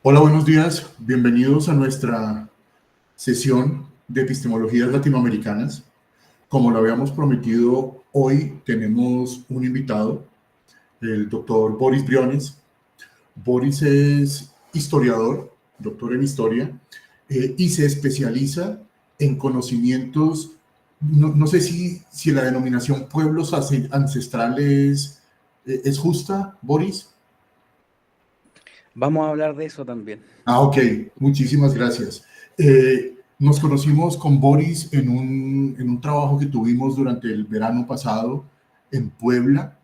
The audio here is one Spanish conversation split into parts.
Hola, buenos días. Bienvenidos a nuestra sesión de epistemologías latinoamericanas. Como lo habíamos prometido, hoy tenemos un invitado, el doctor Boris Briones. Boris es historiador, doctor en historia, y se especializa en conocimientos, no sé si la denominación pueblos ancestrales es justa, Boris. Vamos a hablar de eso también. Ok, muchísimas gracias. Nos conocimos con Boris en un trabajo que tuvimos durante el verano pasado en Puebla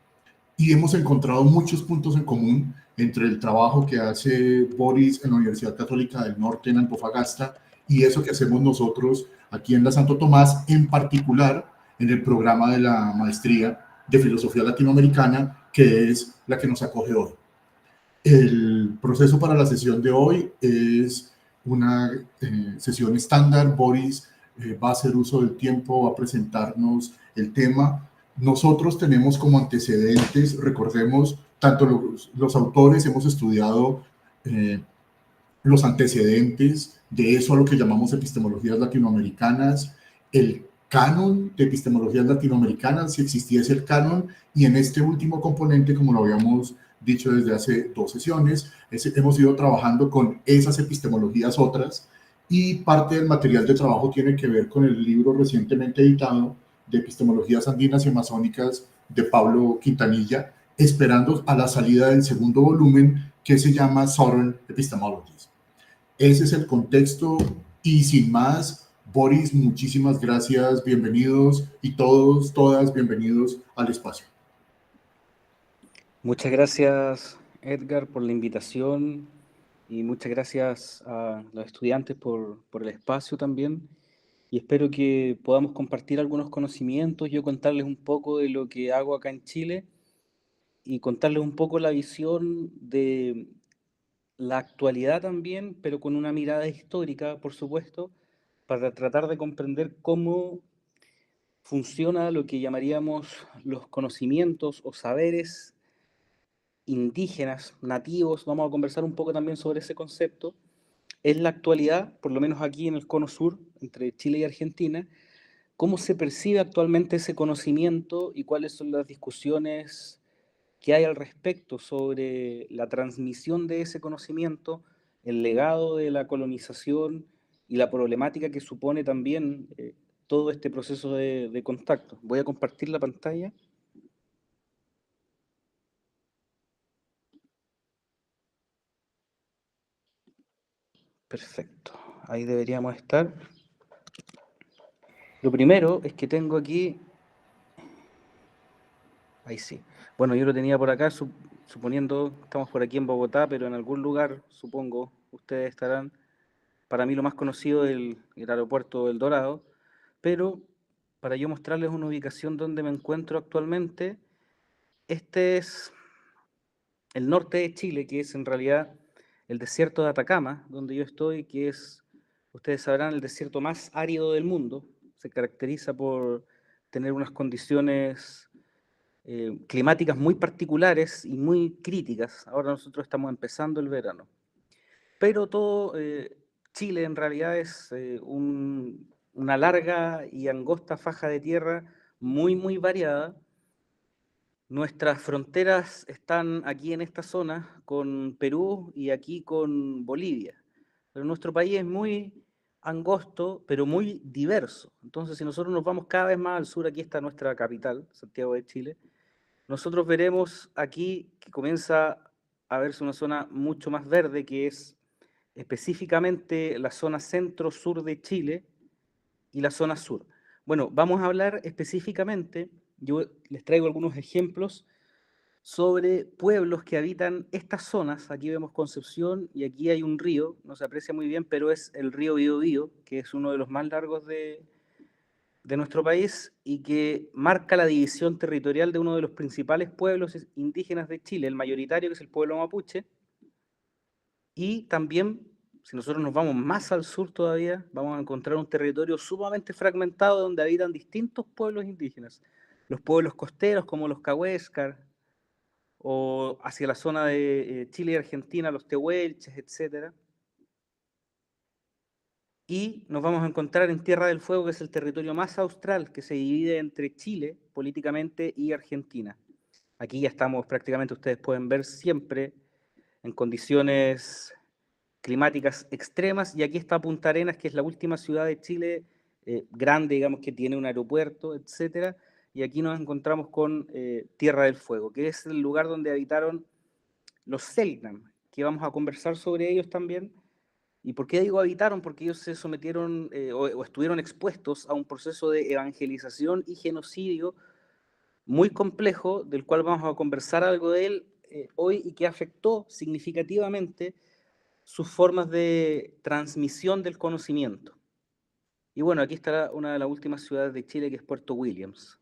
y hemos encontrado muchos puntos en común entre el trabajo que hace Boris en la Universidad Católica del Norte en Antofagasta y eso que hacemos nosotros aquí en la Santo Tomás, en particular en el programa de la maestría de Filosofía Latinoamericana, que es la que nos acoge hoy. El proceso para la sesión de hoy es una sesión estándar. Boris va a hacer uso del tiempo, va a presentarnos el tema. Nosotros tenemos como antecedentes, recordemos, tanto los autores hemos estudiado los antecedentes de eso a lo que llamamos epistemologías latinoamericanas, el canon de epistemologías latinoamericanas, si existiese el canon, y en este último componente, como lo habíamos dicho desde hace 2 sesiones, hemos ido trabajando con esas epistemologías otras, y parte del material de trabajo tiene que ver con el libro recientemente editado de Epistemologías Andinas y Amazónicas de Pablo Quintanilla, esperando a la salida del segundo volumen que se llama Southern Epistemologies. Ese es el contexto y sin más, Boris, muchísimas gracias, bienvenidos y todos, todas, bienvenidos al espacio. Muchas gracias, Edgar, por la invitación y muchas gracias a los estudiantes por el espacio también. Y espero que podamos compartir algunos conocimientos, yo contarles un poco de lo que hago acá en Chile y contarles un poco la visión de la actualidad también, pero con una mirada histórica, por supuesto, para tratar de comprender cómo funciona lo que llamaríamos los conocimientos o saberes indígenas, nativos. Vamos a conversar un poco también sobre ese concepto. En la actualidad, por lo menos aquí en el cono sur, entre Chile y Argentina, cómo se percibe actualmente ese conocimiento y cuáles son las discusiones que hay al respecto sobre la transmisión de ese conocimiento, el legado de la colonización y la problemática que supone también todo este proceso de contacto. Voy a compartir la pantalla. Perfecto, ahí deberíamos estar. Lo primero es que tengo aquí, ahí sí. Bueno, yo lo tenía por acá, suponiendo, estamos por aquí en Bogotá, pero en algún lugar, supongo, ustedes estarán. Para mí lo más conocido es el aeropuerto El Dorado, pero para yo mostrarles una ubicación donde me encuentro actualmente, este es el norte de Chile, que es en realidad el desierto de Atacama, donde yo estoy, que es, ustedes sabrán, el desierto más árido del mundo. Se caracteriza por tener unas condiciones climáticas muy particulares y muy críticas. Ahora nosotros estamos empezando el verano. Pero todo Chile en realidad es una larga y angosta faja de tierra muy, muy variada. Nuestras fronteras están aquí en esta zona con Perú y aquí con Bolivia. Pero nuestro país es muy angosto, pero muy diverso. Entonces, si nosotros nos vamos cada vez más al sur, aquí está nuestra capital, Santiago de Chile, nosotros veremos aquí que comienza a verse una zona mucho más verde, que es específicamente la zona centro-sur de Chile y la zona sur. Bueno, vamos a hablar específicamente, yo les traigo algunos ejemplos sobre pueblos que habitan estas zonas. Aquí vemos Concepción y aquí hay un río, no se aprecia muy bien, pero es el río Biobío, que es uno de los más largos de nuestro país y que marca la división territorial de uno de los principales pueblos indígenas de Chile, el mayoritario, que es el pueblo mapuche. Y también, si nosotros nos vamos más al sur todavía, vamos a encontrar un territorio sumamente fragmentado donde habitan distintos pueblos indígenas. Los pueblos costeros como los Cahuéscar, o hacia la zona de Chile y Argentina, los Tehuelches, etc. Y nos vamos a encontrar en Tierra del Fuego, que es el territorio más austral, que se divide entre Chile políticamente y Argentina. Aquí ya estamos prácticamente, ustedes pueden ver, siempre en condiciones climáticas extremas, y aquí está Punta Arenas, que es la última ciudad de Chile grande, digamos, que tiene un aeropuerto, etcétera, y aquí nos encontramos con Tierra del Fuego, que es el lugar donde habitaron los Selknam, que vamos a conversar sobre ellos también. ¿Y por qué digo habitaron? Porque ellos se sometieron o estuvieron expuestos a un proceso de evangelización y genocidio muy complejo, del cual vamos a conversar algo de él hoy, y que afectó significativamente sus formas de transmisión del conocimiento. Y bueno, aquí está una de las últimas ciudades de Chile, que es Puerto Williams.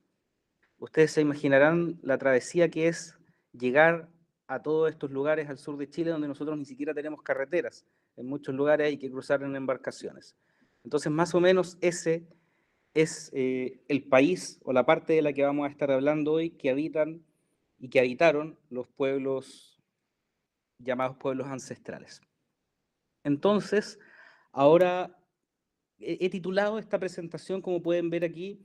Ustedes se imaginarán la travesía que es llegar a todos estos lugares al sur de Chile, donde nosotros ni siquiera tenemos carreteras. En muchos lugares hay que cruzar en embarcaciones. Entonces, más o menos ese es el país o la parte de la que vamos a estar hablando hoy, que habitan y que habitaron los pueblos llamados pueblos ancestrales. Entonces, ahora he titulado esta presentación, como pueden ver aquí,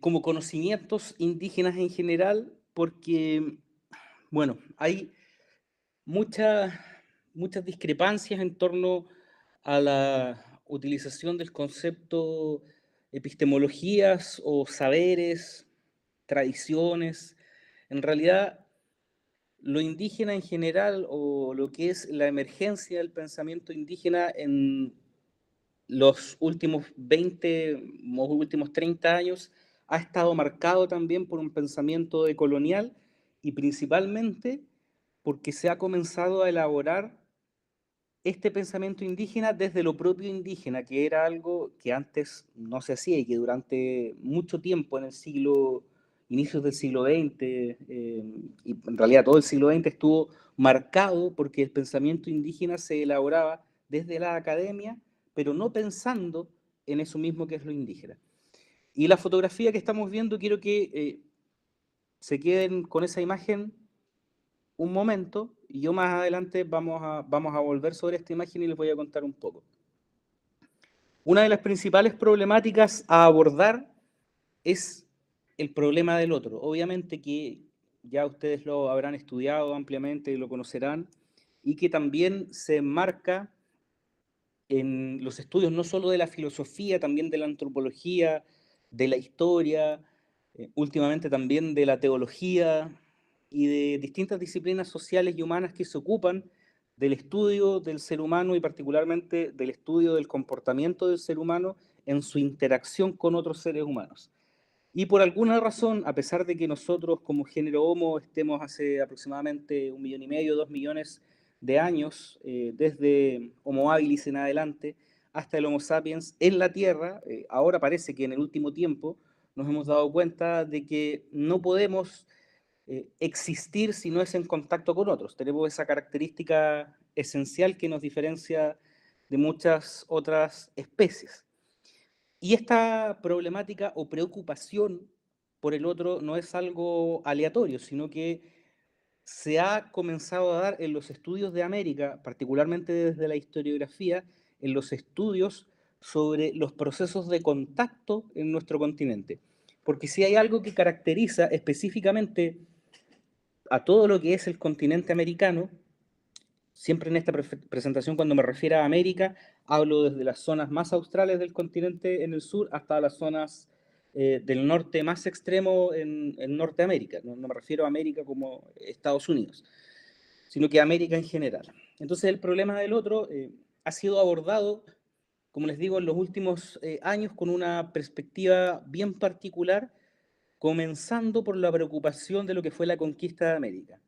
como conocimientos indígenas en general, porque, bueno, hay muchas discrepancias en torno a la utilización del concepto epistemologías o saberes, tradiciones. En realidad, lo indígena en general, o lo que es la emergencia del pensamiento indígena en los últimos 20 o últimos 30 años, ha estado marcado también por un pensamiento decolonial, y principalmente porque se ha comenzado a elaborar este pensamiento indígena desde lo propio indígena, que era algo que antes no se hacía y que durante mucho tiempo en el inicios del siglo XX, y en realidad todo el siglo XX estuvo marcado porque el pensamiento indígena se elaboraba desde la academia, pero no pensando en eso mismo que es lo indígena. Y la fotografía que estamos viendo, quiero que se queden con esa imagen un momento, y yo más adelante vamos a volver sobre esta imagen y les voy a contar un poco. Una de las principales problemáticas a abordar es el problema del otro. Obviamente que ya ustedes lo habrán estudiado ampliamente y lo conocerán, y que también se enmarca en los estudios no solo de la filosofía, también de la antropología, de la historia, últimamente también de la teología y de distintas disciplinas sociales y humanas que se ocupan del estudio del ser humano, y particularmente del estudio del comportamiento del ser humano en su interacción con otros seres humanos. Y por alguna razón, a pesar de que nosotros como género Homo estemos hace aproximadamente 1,5 millones, 2 millones de años, desde Homo habilis en adelante hasta el Homo sapiens en la Tierra, ahora parece que en el último tiempo nos hemos dado cuenta de que no podemos existir si no es en contacto con otros. Tenemos esa característica esencial que nos diferencia de muchas otras especies. Y esta problemática o preocupación por el otro no es algo aleatorio, sino que se ha comenzado a dar en los estudios de América, particularmente desde la historiografía, en los estudios sobre los procesos de contacto en nuestro continente. Porque si hay algo que caracteriza específicamente a todo lo que es el continente americano, siempre en esta presentación, cuando me refiero a América, hablo desde las zonas más australes del continente en el sur hasta las zonas del norte más extremo en Norteamérica. No me refiero a América como Estados Unidos, sino que a América en general. Entonces el problema del otro ha sido abordado, como les digo, en los últimos años con una perspectiva bien particular, comenzando por la preocupación de lo que fue la conquista de América.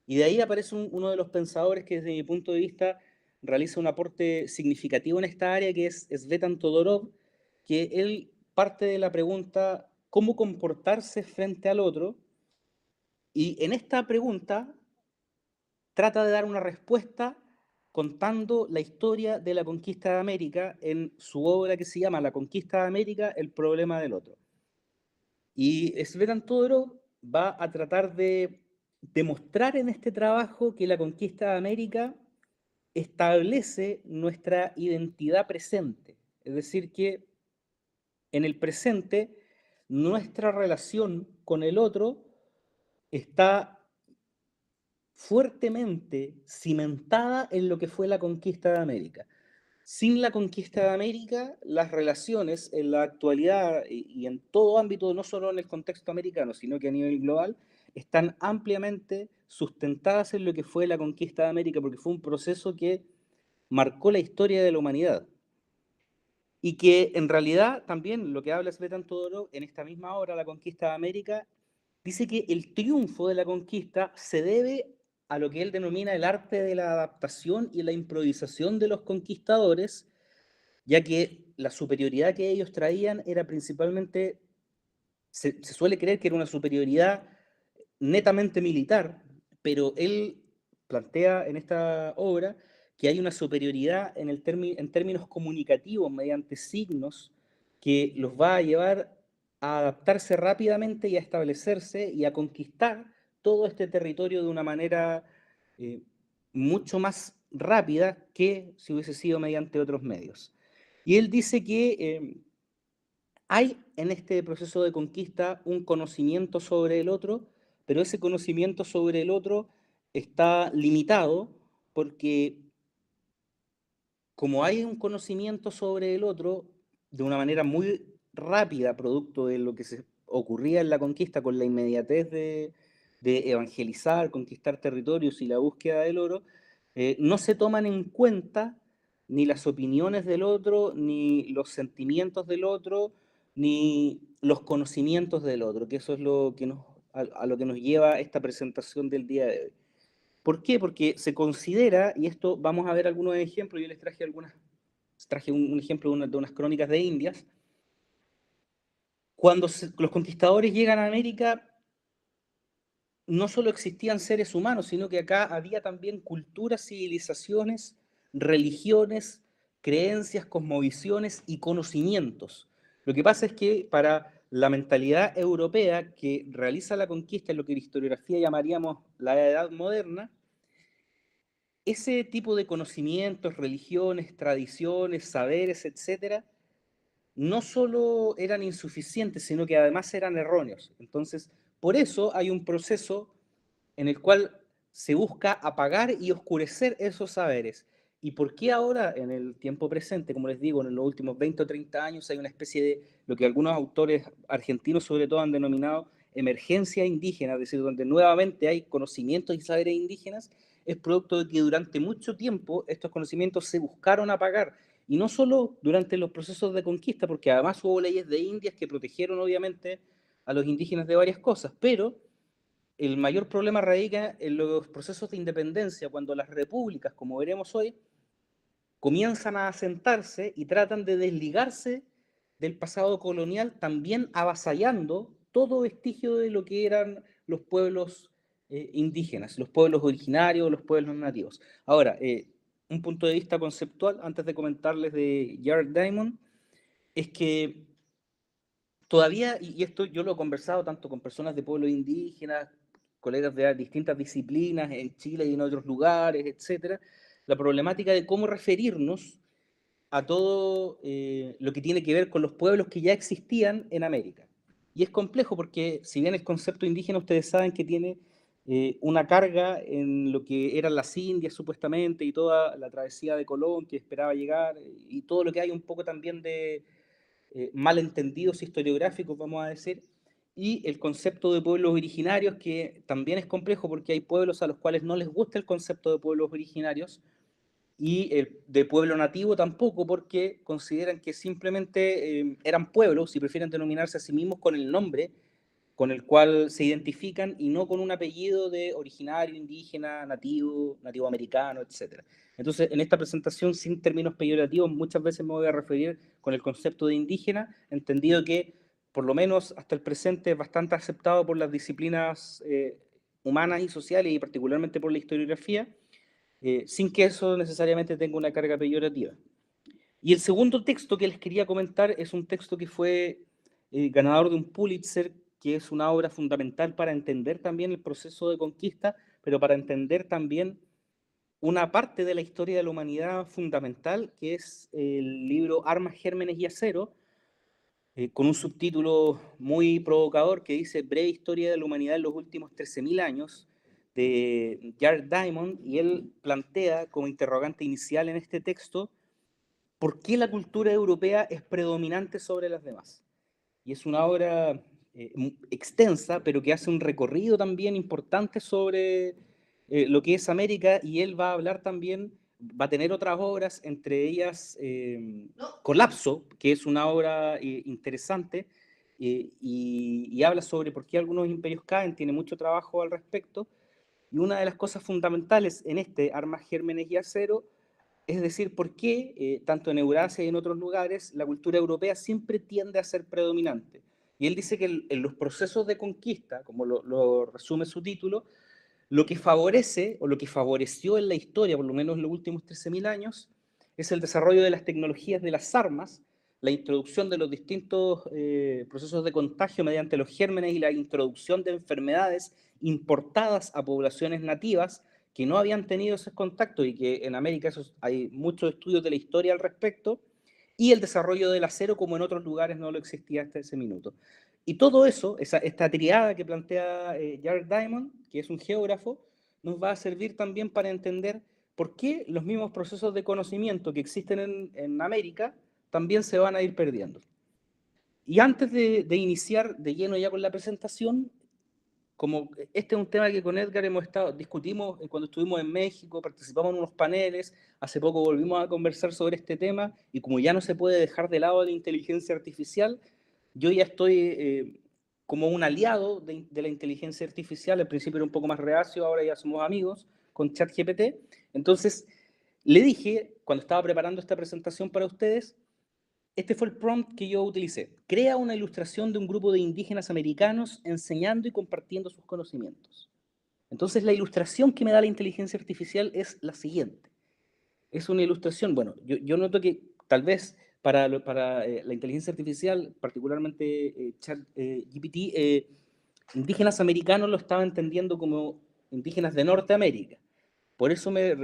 Y de ahí aparece uno de los pensadores que desde mi punto de vista realiza un aporte significativo en esta área, que es Svetan Todorov, que él parte de la pregunta ¿cómo comportarse frente al otro? Y en esta pregunta trata de dar una respuesta contando la historia de la conquista de América en su obra que se llama La conquista de América, el problema del otro. Y Svetan Todorov va a tratar de demostrar en este trabajo que la conquista de América establece nuestra identidad presente. Es decir, que en el presente nuestra relación con el otro está fuertemente cimentada en lo que fue la conquista de América. Sin la conquista de América, las relaciones en la actualidad y en todo ámbito, no solo en el contexto americano, sino que a nivel global, están ampliamente sustentadas en lo que fue la conquista de América, porque fue un proceso que marcó la historia de la humanidad. Y que en realidad también lo que habla Svetan Todorov en esta misma obra, La conquista de América, dice que el triunfo de la conquista se debe a lo que él denomina el arte de la adaptación y la improvisación de los conquistadores, ya que la superioridad que ellos traían era principalmente, se suele creer que era una superioridad netamente militar, pero él plantea en esta obra que hay una superioridad en términos comunicativos mediante signos que los va a llevar a adaptarse rápidamente y a establecerse y a conquistar todo este territorio de una manera eh, mucho más rápida que si hubiese sido mediante otros medios. Y él dice que hay en este proceso de conquista un conocimiento sobre el otro, pero ese conocimiento sobre el otro está limitado porque como hay un conocimiento sobre el otro de una manera muy rápida, producto de lo que se ocurría en la conquista con la inmediatez de evangelizar, conquistar territorios y la búsqueda del oro, no se toman en cuenta ni las opiniones del otro, ni los sentimientos del otro, ni los conocimientos del otro, que eso es lo que a lo que nos lleva esta presentación del día de hoy. ¿Por qué? Porque se considera, y esto vamos a ver algunos ejemplos, yo les traje un ejemplo de unas crónicas de Indias, cuando los conquistadores llegan a América, no solo existían seres humanos, sino que acá había también culturas, civilizaciones, religiones, creencias, cosmovisiones y conocimientos. Lo que pasa es que para la mentalidad europea que realiza la conquista, en lo que en historiografía llamaríamos la Edad Moderna, ese tipo de conocimientos, religiones, tradiciones, saberes, etcétera, no solo eran insuficientes, sino que además eran erróneos. Entonces, por eso hay un proceso en el cual se busca apagar y oscurecer esos saberes. ¿Y por qué ahora, en el tiempo presente, como les digo, en los últimos 20 o 30 años, hay una especie de lo que algunos autores argentinos sobre todo han denominado emergencia indígena, es decir, donde nuevamente hay conocimientos y saberes indígenas? Es producto de que durante mucho tiempo estos conocimientos se buscaron apagar, y no solo durante los procesos de conquista, porque además hubo leyes de Indias que protegieron obviamente a los indígenas de varias cosas, pero el mayor problema radica en los procesos de independencia, cuando las repúblicas, como veremos hoy, comienzan a asentarse y tratan de desligarse del pasado colonial, también avasallando todo vestigio de lo que eran los pueblos indígenas, los pueblos originarios, los pueblos nativos. Ahora, un punto de vista conceptual, antes de comentarles de Jared Diamond, es que todavía, y esto yo lo he conversado tanto con personas de pueblos indígenas, colegas de distintas disciplinas en Chile y en otros lugares, etcétera, la problemática de cómo referirnos a todo lo que tiene que ver con los pueblos que ya existían en América. Y es complejo porque si bien el concepto indígena ustedes saben que tiene una carga en lo que eran las Indias supuestamente y toda la travesía de Colón que esperaba llegar y todo lo que hay un poco también de malentendidos historiográficos, vamos a decir, y el concepto de pueblos originarios, que también es complejo porque hay pueblos a los cuales no les gusta el concepto de pueblos originarios, y el de pueblo nativo tampoco, porque consideran que simplemente eran pueblos y prefieren denominarse a sí mismos con el nombre con el cual se identifican y no con un apellido de originario, indígena, nativo, nativo americano, etc. Entonces, en esta presentación, sin términos peyorativos, muchas veces me voy a referir con el concepto de indígena, entendido que, por lo menos hasta el presente, es bastante aceptado por las disciplinas humanas y sociales, y particularmente por la historiografía, sin que eso necesariamente tenga una carga peyorativa. Y el segundo texto que les quería comentar es un texto que fue ganador de un Pulitzer que es una obra fundamental para entender también el proceso de conquista, pero para entender también una parte de la historia de la humanidad fundamental, que es el libro Armas, Gérmenes y Acero, con un subtítulo muy provocador que dice Breve historia de la humanidad en los últimos 13.000 años, de Jared Diamond, y él plantea como interrogante inicial en este texto, ¿por qué la cultura europea es predominante sobre las demás? Y es una obra extensa, pero que hace un recorrido también importante sobre lo que es América, y él va a hablar también, va a tener otras obras, entre ellas Colapso, que es una obra interesante, y habla sobre por qué algunos imperios caen, tiene mucho trabajo al respecto, y una de las cosas fundamentales en este Armas, Gérmenes y Acero, es decir, por qué, tanto en Eurasia y en otros lugares, la cultura europea siempre tiende a ser predominante. Y él dice que en los procesos de conquista, como lo resume su título, lo que favorece o lo que favoreció en la historia, por lo menos en los últimos 13.000 años, es el desarrollo de las tecnologías de las armas, la introducción de los distintos procesos de contagio mediante los gérmenes y la introducción de enfermedades importadas a poblaciones nativas que no habían tenido esos contactos, y que en América hay muchos estudios de la historia al respecto, y el desarrollo del acero como en otros lugares no lo existía hasta ese minuto. Y todo eso, esta triada que plantea Jared Diamond, que es un geógrafo, nos va a servir también para entender por qué los mismos procesos de conocimiento que existen en América también se van a ir perdiendo. Y antes de iniciar de lleno ya con la presentación, como este es un tema que con Edgar discutimos cuando estuvimos en México, participamos en unos paneles, hace poco volvimos a conversar sobre este tema, y como ya no se puede dejar de lado la inteligencia artificial, yo ya estoy como un aliado de la inteligencia artificial. Al principio era un poco más reacio, ahora ya somos amigos con ChatGPT. Entonces, le dije, cuando estaba preparando esta presentación para ustedes, este fue el prompt que yo utilicé. Crea una ilustración de un grupo de indígenas americanos enseñando y compartiendo sus conocimientos. Entonces, la ilustración que me da la inteligencia artificial es la siguiente. Es una ilustración, bueno, yo noto que tal vez para la inteligencia artificial, particularmente ChatGPT, indígenas americanos lo estaba entendiendo como indígenas de Norteamérica. Por eso me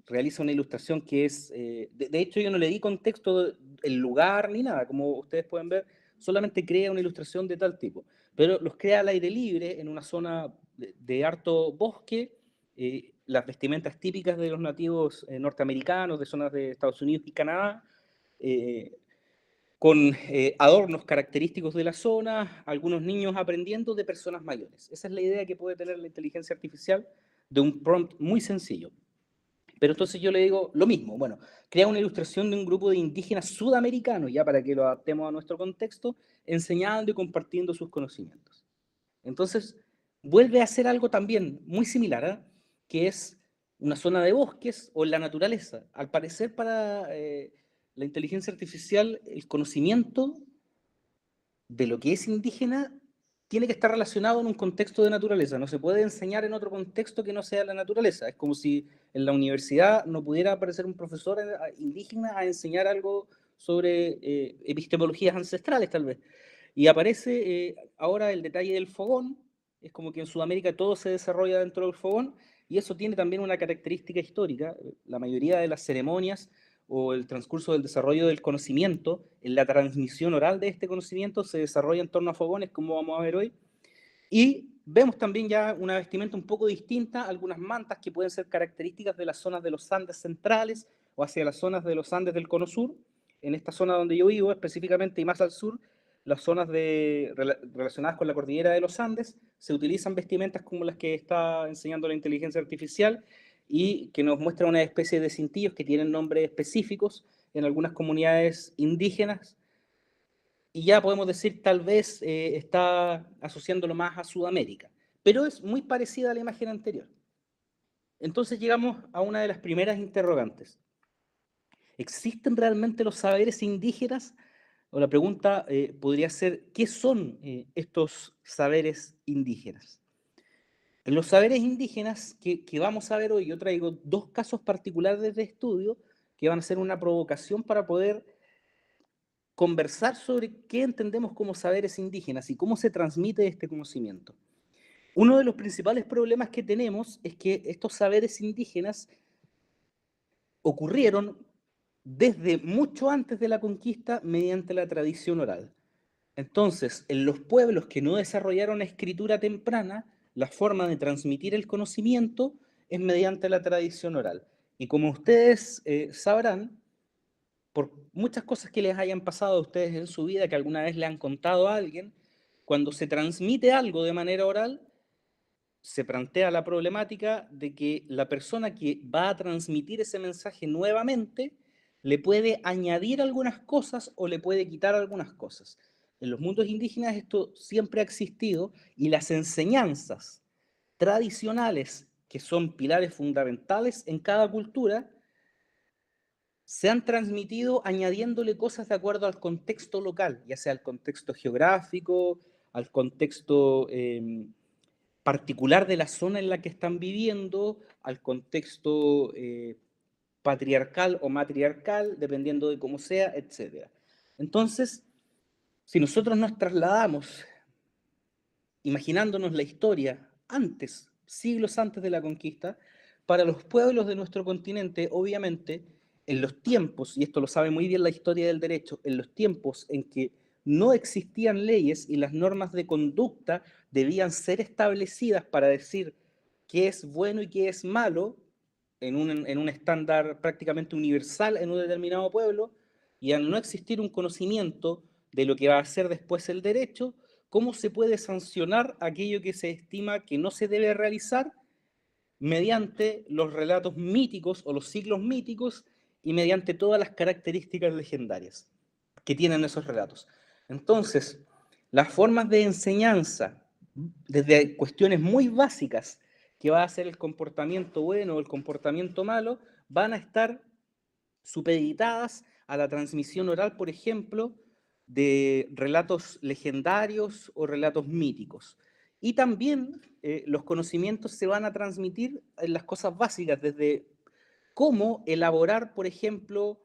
realiza una ilustración que es, de hecho yo no le di contexto el lugar ni nada, como ustedes pueden ver, solamente crea una ilustración de tal tipo, pero los crea al aire libre en una zona de harto bosque, las vestimentas típicas de los nativos norteamericanos, de zonas de Estados Unidos y Canadá, eh, con adornos característicos de la zona, algunos niños aprendiendo de personas mayores. Esa es la idea que puede tener la inteligencia artificial de un prompt muy sencillo. Pero entonces yo le digo lo mismo, bueno, crea una ilustración de un grupo de indígenas sudamericanos, ya para que lo adaptemos a nuestro contexto, enseñando y compartiendo sus conocimientos. Entonces, vuelve a hacer algo también muy similar, ¿eh? Que es una zona de bosques o en la naturaleza. Al parecer, para la inteligencia artificial, el conocimiento de lo que es indígena tiene que estar relacionado en un contexto de naturaleza. No se puede enseñar en otro contexto que no sea la naturaleza. Es como si en la universidad no pudiera aparecer un profesor indígena a enseñar algo sobre epistemologías ancestrales, tal vez. Y aparece ahora el detalle del fogón. Es como que en Sudamérica todo se desarrolla dentro del fogón, y eso tiene también una característica histórica. La mayoría de las ceremonias o el transcurso del desarrollo del conocimiento, en la transmisión oral de este conocimiento, se desarrolla en torno a fogones, como vamos a ver hoy. Y vemos también ya una vestimenta un poco distinta, algunas mantas que pueden ser características de las zonas de los Andes centrales o hacia las zonas de los Andes del Cono Sur. En esta zona donde yo vivo específicamente y más al sur, las zonas relacionadas con la cordillera de los Andes, se utilizan vestimentas como las que está enseñando la inteligencia artificial, y que nos muestra una especie de cintillos que tienen nombres específicos en algunas comunidades indígenas, y ya podemos decir tal vez está asociándolo más a Sudamérica, pero es muy parecida a la imagen anterior. Entonces llegamos a una de las primeras interrogantes. ¿Existen realmente los saberes indígenas? O la pregunta podría ser, ¿qué son estos saberes indígenas? En los saberes indígenas que vamos a ver hoy, yo traigo dos casos particulares de estudio que van a ser una provocación para poder conversar sobre qué entendemos como saberes indígenas y cómo se transmite este conocimiento. Uno de los principales problemas que tenemos es que estos saberes indígenas ocurrieron desde mucho antes de la conquista mediante la tradición oral. Entonces, en los pueblos que no desarrollaron escritura temprana, la forma de transmitir el conocimiento es mediante la tradición oral. Y como ustedes sabrán, por muchas cosas que les hayan pasado a ustedes en su vida, que alguna vez le han contado a alguien, cuando se transmite algo de manera oral, se plantea la problemática de que la persona que va a transmitir ese mensaje nuevamente le puede añadir algunas cosas o le puede quitar algunas cosas. En los mundos indígenas esto siempre ha existido y las enseñanzas tradicionales, que son pilares fundamentales en cada cultura, se han transmitido añadiéndole cosas de acuerdo al contexto local, ya sea al contexto geográfico, al contexto particular de la zona en la que están viviendo, al contexto patriarcal o matriarcal, dependiendo de cómo sea, etc. Entonces, si nosotros nos trasladamos, imaginándonos la historia antes, siglos antes de la conquista, para los pueblos de nuestro continente, obviamente, en los tiempos, y esto lo sabe muy bien la historia del derecho, en los tiempos en que no existían leyes y las normas de conducta debían ser establecidas para decir qué es bueno y qué es malo en un estándar prácticamente universal en un determinado pueblo, y al no existir un conocimiento de lo que va a ser después el derecho, ¿cómo se puede sancionar aquello que se estima que no se debe realizar? Mediante los relatos míticos o los siglos míticos y mediante todas las características legendarias que tienen esos relatos. Entonces, las formas de enseñanza, desde cuestiones muy básicas, que va a ser el comportamiento bueno o el comportamiento malo, van a estar supeditadas a la transmisión oral, por ejemplo, de relatos legendarios o relatos míticos. Y también los conocimientos se van a transmitir en las cosas básicas, desde cómo elaborar, por ejemplo,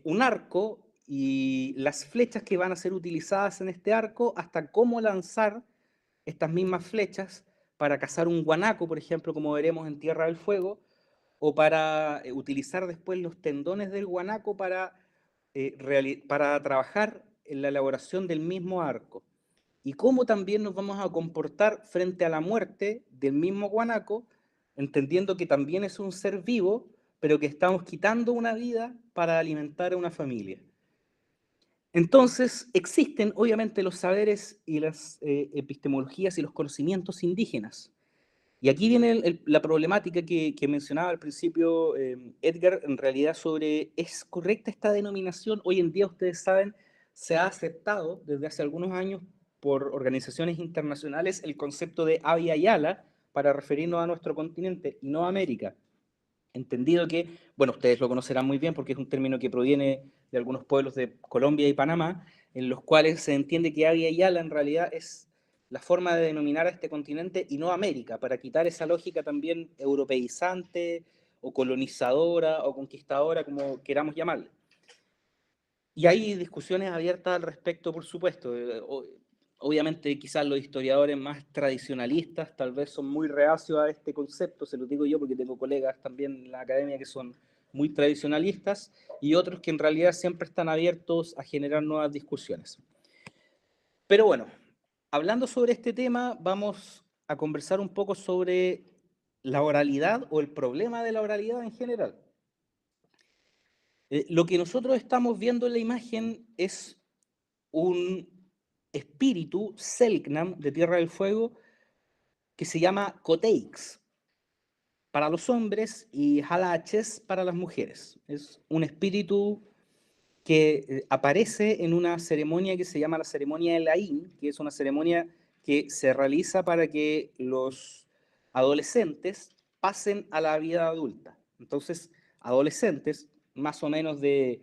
un arco y las flechas que van a ser utilizadas en este arco, hasta cómo lanzar estas mismas flechas para cazar un guanaco, por ejemplo, como veremos en Tierra del Fuego, o para utilizar después los tendones del guanaco para trabajar en la elaboración del mismo arco. Y cómo también nos vamos a comportar frente a la muerte del mismo guanaco, entendiendo que también es un ser vivo, pero que estamos quitando una vida para alimentar a una familia. Entonces, existen obviamente los saberes y las epistemologías y los conocimientos indígenas. Y aquí viene la problemática que mencionaba al principio Edgar, en realidad sobre, ¿es correcta esta denominación? Hoy en día, ustedes saben, se ha aceptado desde hace algunos años por organizaciones internacionales el concepto de Abya Yala para referirnos a nuestro continente y no a América. Entendido que, bueno, ustedes lo conocerán muy bien porque es un término que proviene de algunos pueblos de Colombia y Panamá, en los cuales se entiende que Abya Yala en realidad es la forma de denominar a este continente y no América, para quitar esa lógica también europeizante o colonizadora o conquistadora, como queramos llamarle. Y hay discusiones abiertas al respecto, por supuesto. Obviamente, quizás los historiadores más tradicionalistas tal vez son muy reacios a este concepto, se lo digo yo porque tengo colegas también en la academia que son muy tradicionalistas y otros que en realidad siempre están abiertos a generar nuevas discusiones. Pero bueno, hablando sobre este tema, vamos a conversar un poco sobre la oralidad o el problema de la oralidad en general. Lo que nosotros estamos viendo en la imagen es un espíritu, Selknam, de Tierra del Fuego, que se llama Koteix para los hombres y Halaches para las mujeres. Es un espíritu que aparece en una ceremonia que se llama la ceremonia de Laín, que es una ceremonia que se realiza para que los adolescentes pasen a la vida adulta. Entonces, adolescentes, más o menos de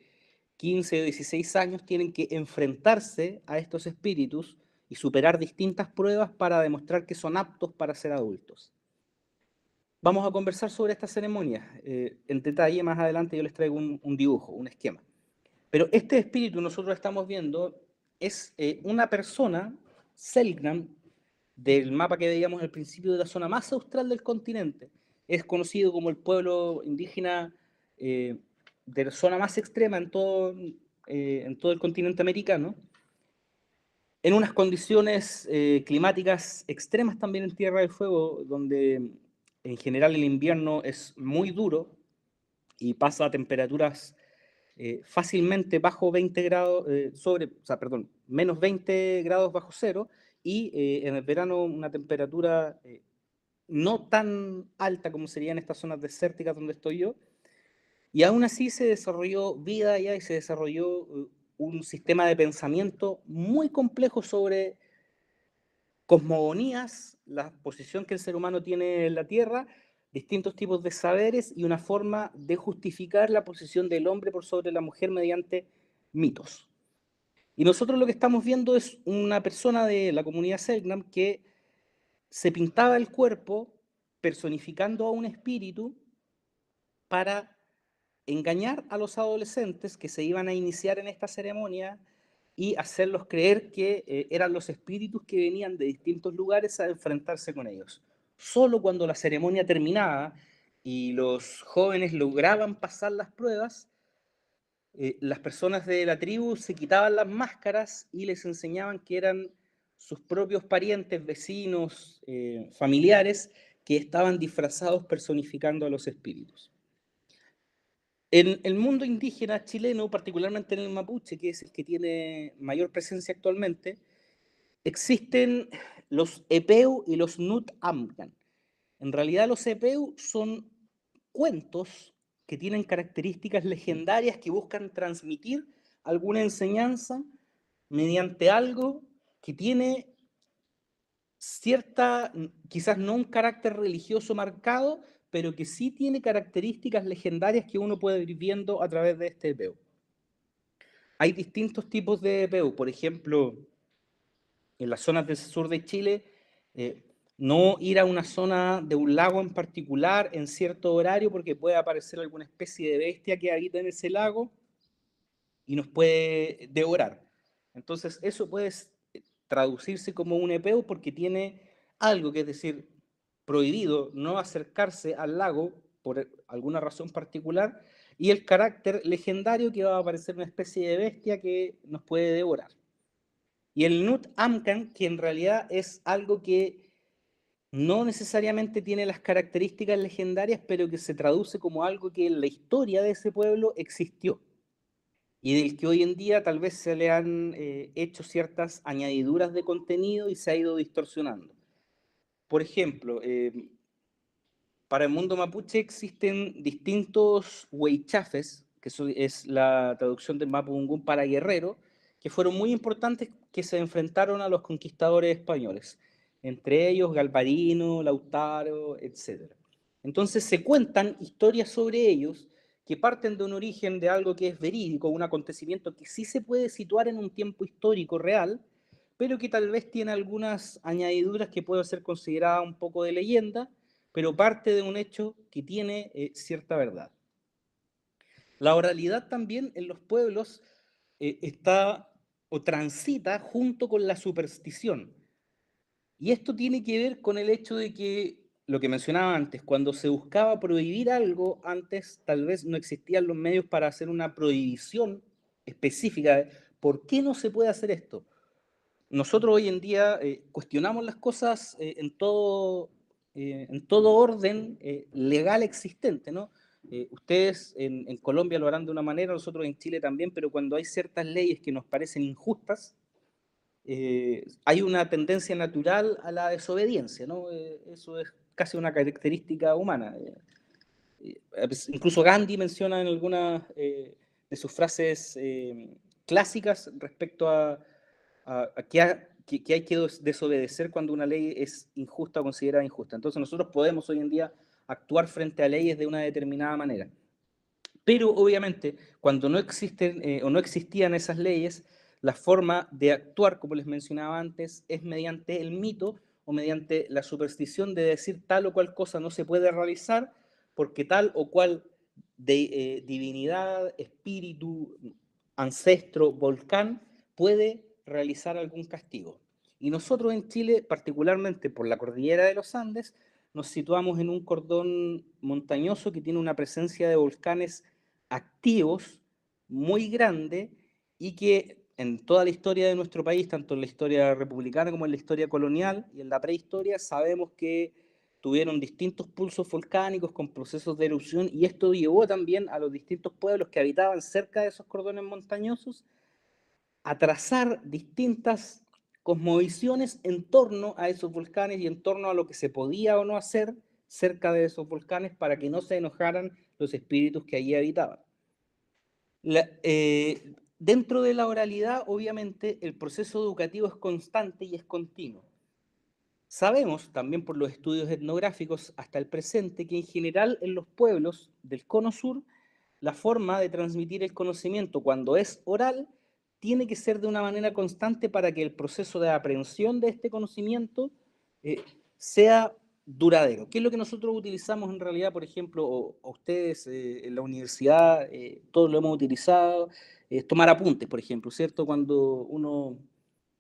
15 o 16 años, tienen que enfrentarse a estos espíritus y superar distintas pruebas para demostrar que son aptos para ser adultos. Vamos a conversar sobre esta ceremonia. En detalle, más adelante yo les traigo un dibujo, un esquema. Pero este espíritu nosotros estamos viendo es una persona, Selknam, del mapa que veíamos al principio, de la zona más austral del continente. Es conocido como el pueblo indígena de la zona más extrema en todo el continente americano, en unas condiciones climáticas extremas también en Tierra del Fuego, donde en general el invierno es muy duro y pasa a temperaturas fácilmente bajo 20 grados, menos 20 grados bajo cero, y en el verano una temperatura no tan alta como sería en estas zonas desérticas donde estoy yo, y aún así se desarrolló vida allá y se desarrolló un sistema de pensamiento muy complejo sobre cosmogonías, la posición que el ser humano tiene en la Tierra, distintos tipos de saberes y una forma de justificar la posición del hombre por sobre la mujer mediante mitos. Y nosotros lo que estamos viendo es una persona de la comunidad Selknam que se pintaba el cuerpo personificando a un espíritu para engañar a los adolescentes que se iban a iniciar en esta ceremonia y hacerlos creer que eran los espíritus que venían de distintos lugares a enfrentarse con ellos. Solo cuando la ceremonia terminaba y los jóvenes lograban pasar las pruebas, las personas de la tribu se quitaban las máscaras y les enseñaban que eran sus propios parientes, vecinos, familiares, que estaban disfrazados personificando a los espíritus. En el mundo indígena chileno, particularmente en el mapuche, que es el que tiene mayor presencia actualmente, existen los epeu y los nut amkan. En realidad los epeu son cuentos que tienen características legendarias que buscan transmitir alguna enseñanza mediante algo que tiene cierta, quizás no un carácter religioso marcado, pero que sí tiene características legendarias que uno puede ir viendo a través de este EPU. Hay distintos tipos de EPU, por ejemplo, en las zonas del sur de Chile, no ir a una zona de un lago en particular en cierto horario porque puede aparecer alguna especie de bestia que habita en ese lago y nos puede devorar. Entonces, eso puede traducirse como un EPU porque tiene algo, que es decir, prohibido no acercarse al lago por alguna razón particular, y el carácter legendario que va a aparecer una especie de bestia que nos puede devorar. Y el Nut Amkan, que en realidad es algo que no necesariamente tiene las características legendarias, pero que se traduce como algo que en la historia de ese pueblo existió y del que hoy en día tal vez se le han hecho ciertas añadiduras de contenido y se ha ido distorsionando. Por ejemplo, para el mundo mapuche existen distintos huaychafes, que es la traducción del mapudungún para guerrero, que fueron muy importantes, que se enfrentaron a los conquistadores españoles, entre ellos Galvarino, Lautaro, etc. Entonces se cuentan historias sobre ellos que parten de un origen de algo que es verídico, un acontecimiento que sí se puede situar en un tiempo histórico real, pero que tal vez tiene algunas añadiduras que pueden ser consideradas un poco de leyenda, pero parte de un hecho que tiene cierta verdad. La oralidad también en los pueblos está o transita junto con la superstición. Y esto tiene que ver con el hecho de que, lo que mencionaba antes, cuando se buscaba prohibir algo, antes tal vez no existían los medios para hacer una prohibición específica de por qué no se puede hacer esto. Nosotros hoy en día cuestionamos las cosas en todo orden legal existente, ¿no? Ustedes en Colombia lo harán de una manera, nosotros en Chile también, pero cuando hay ciertas leyes que nos parecen injustas, hay una tendencia natural a la desobediencia, ¿no? Eso es casi una característica humana. Incluso Gandhi menciona en algunas de sus frases clásicas respecto a que hay que desobedecer cuando una ley es injusta o considerada injusta. Entonces nosotros podemos hoy en día actuar frente a leyes de una determinada manera. Pero obviamente, cuando no existen o no existían esas leyes, la forma de actuar, como les mencionaba antes, es mediante el mito o mediante la superstición de decir tal o cual cosa no se puede realizar porque tal o cual divinidad, espíritu, ancestro, volcán, puede realizar algún castigo. Y nosotros en Chile, particularmente por la cordillera de los Andes, nos situamos en un cordón montañoso que tiene una presencia de volcanes activos muy grande y que en toda la historia de nuestro país, tanto en la historia republicana como en la historia colonial y en la prehistoria, sabemos que tuvieron distintos pulsos volcánicos con procesos de erupción y esto llevó también a los distintos pueblos que habitaban cerca de esos cordones montañosos a trazar distintas cosmovisiones en torno a esos volcanes y en torno a lo que se podía o no hacer cerca de esos volcanes para que no se enojaran los espíritus que allí habitaban. Dentro de la oralidad, obviamente, el proceso educativo es constante y es continuo. Sabemos, también por los estudios etnográficos hasta el presente, que en general en los pueblos del Cono Sur, la forma de transmitir el conocimiento cuando es oral tiene que ser de una manera constante para que el proceso de aprehensión de este conocimiento sea duradero. ¿Qué es lo que nosotros utilizamos en realidad, por ejemplo, o ustedes en la universidad, todos lo hemos utilizado, tomar apuntes, por ejemplo, ¿cierto? Cuando uno,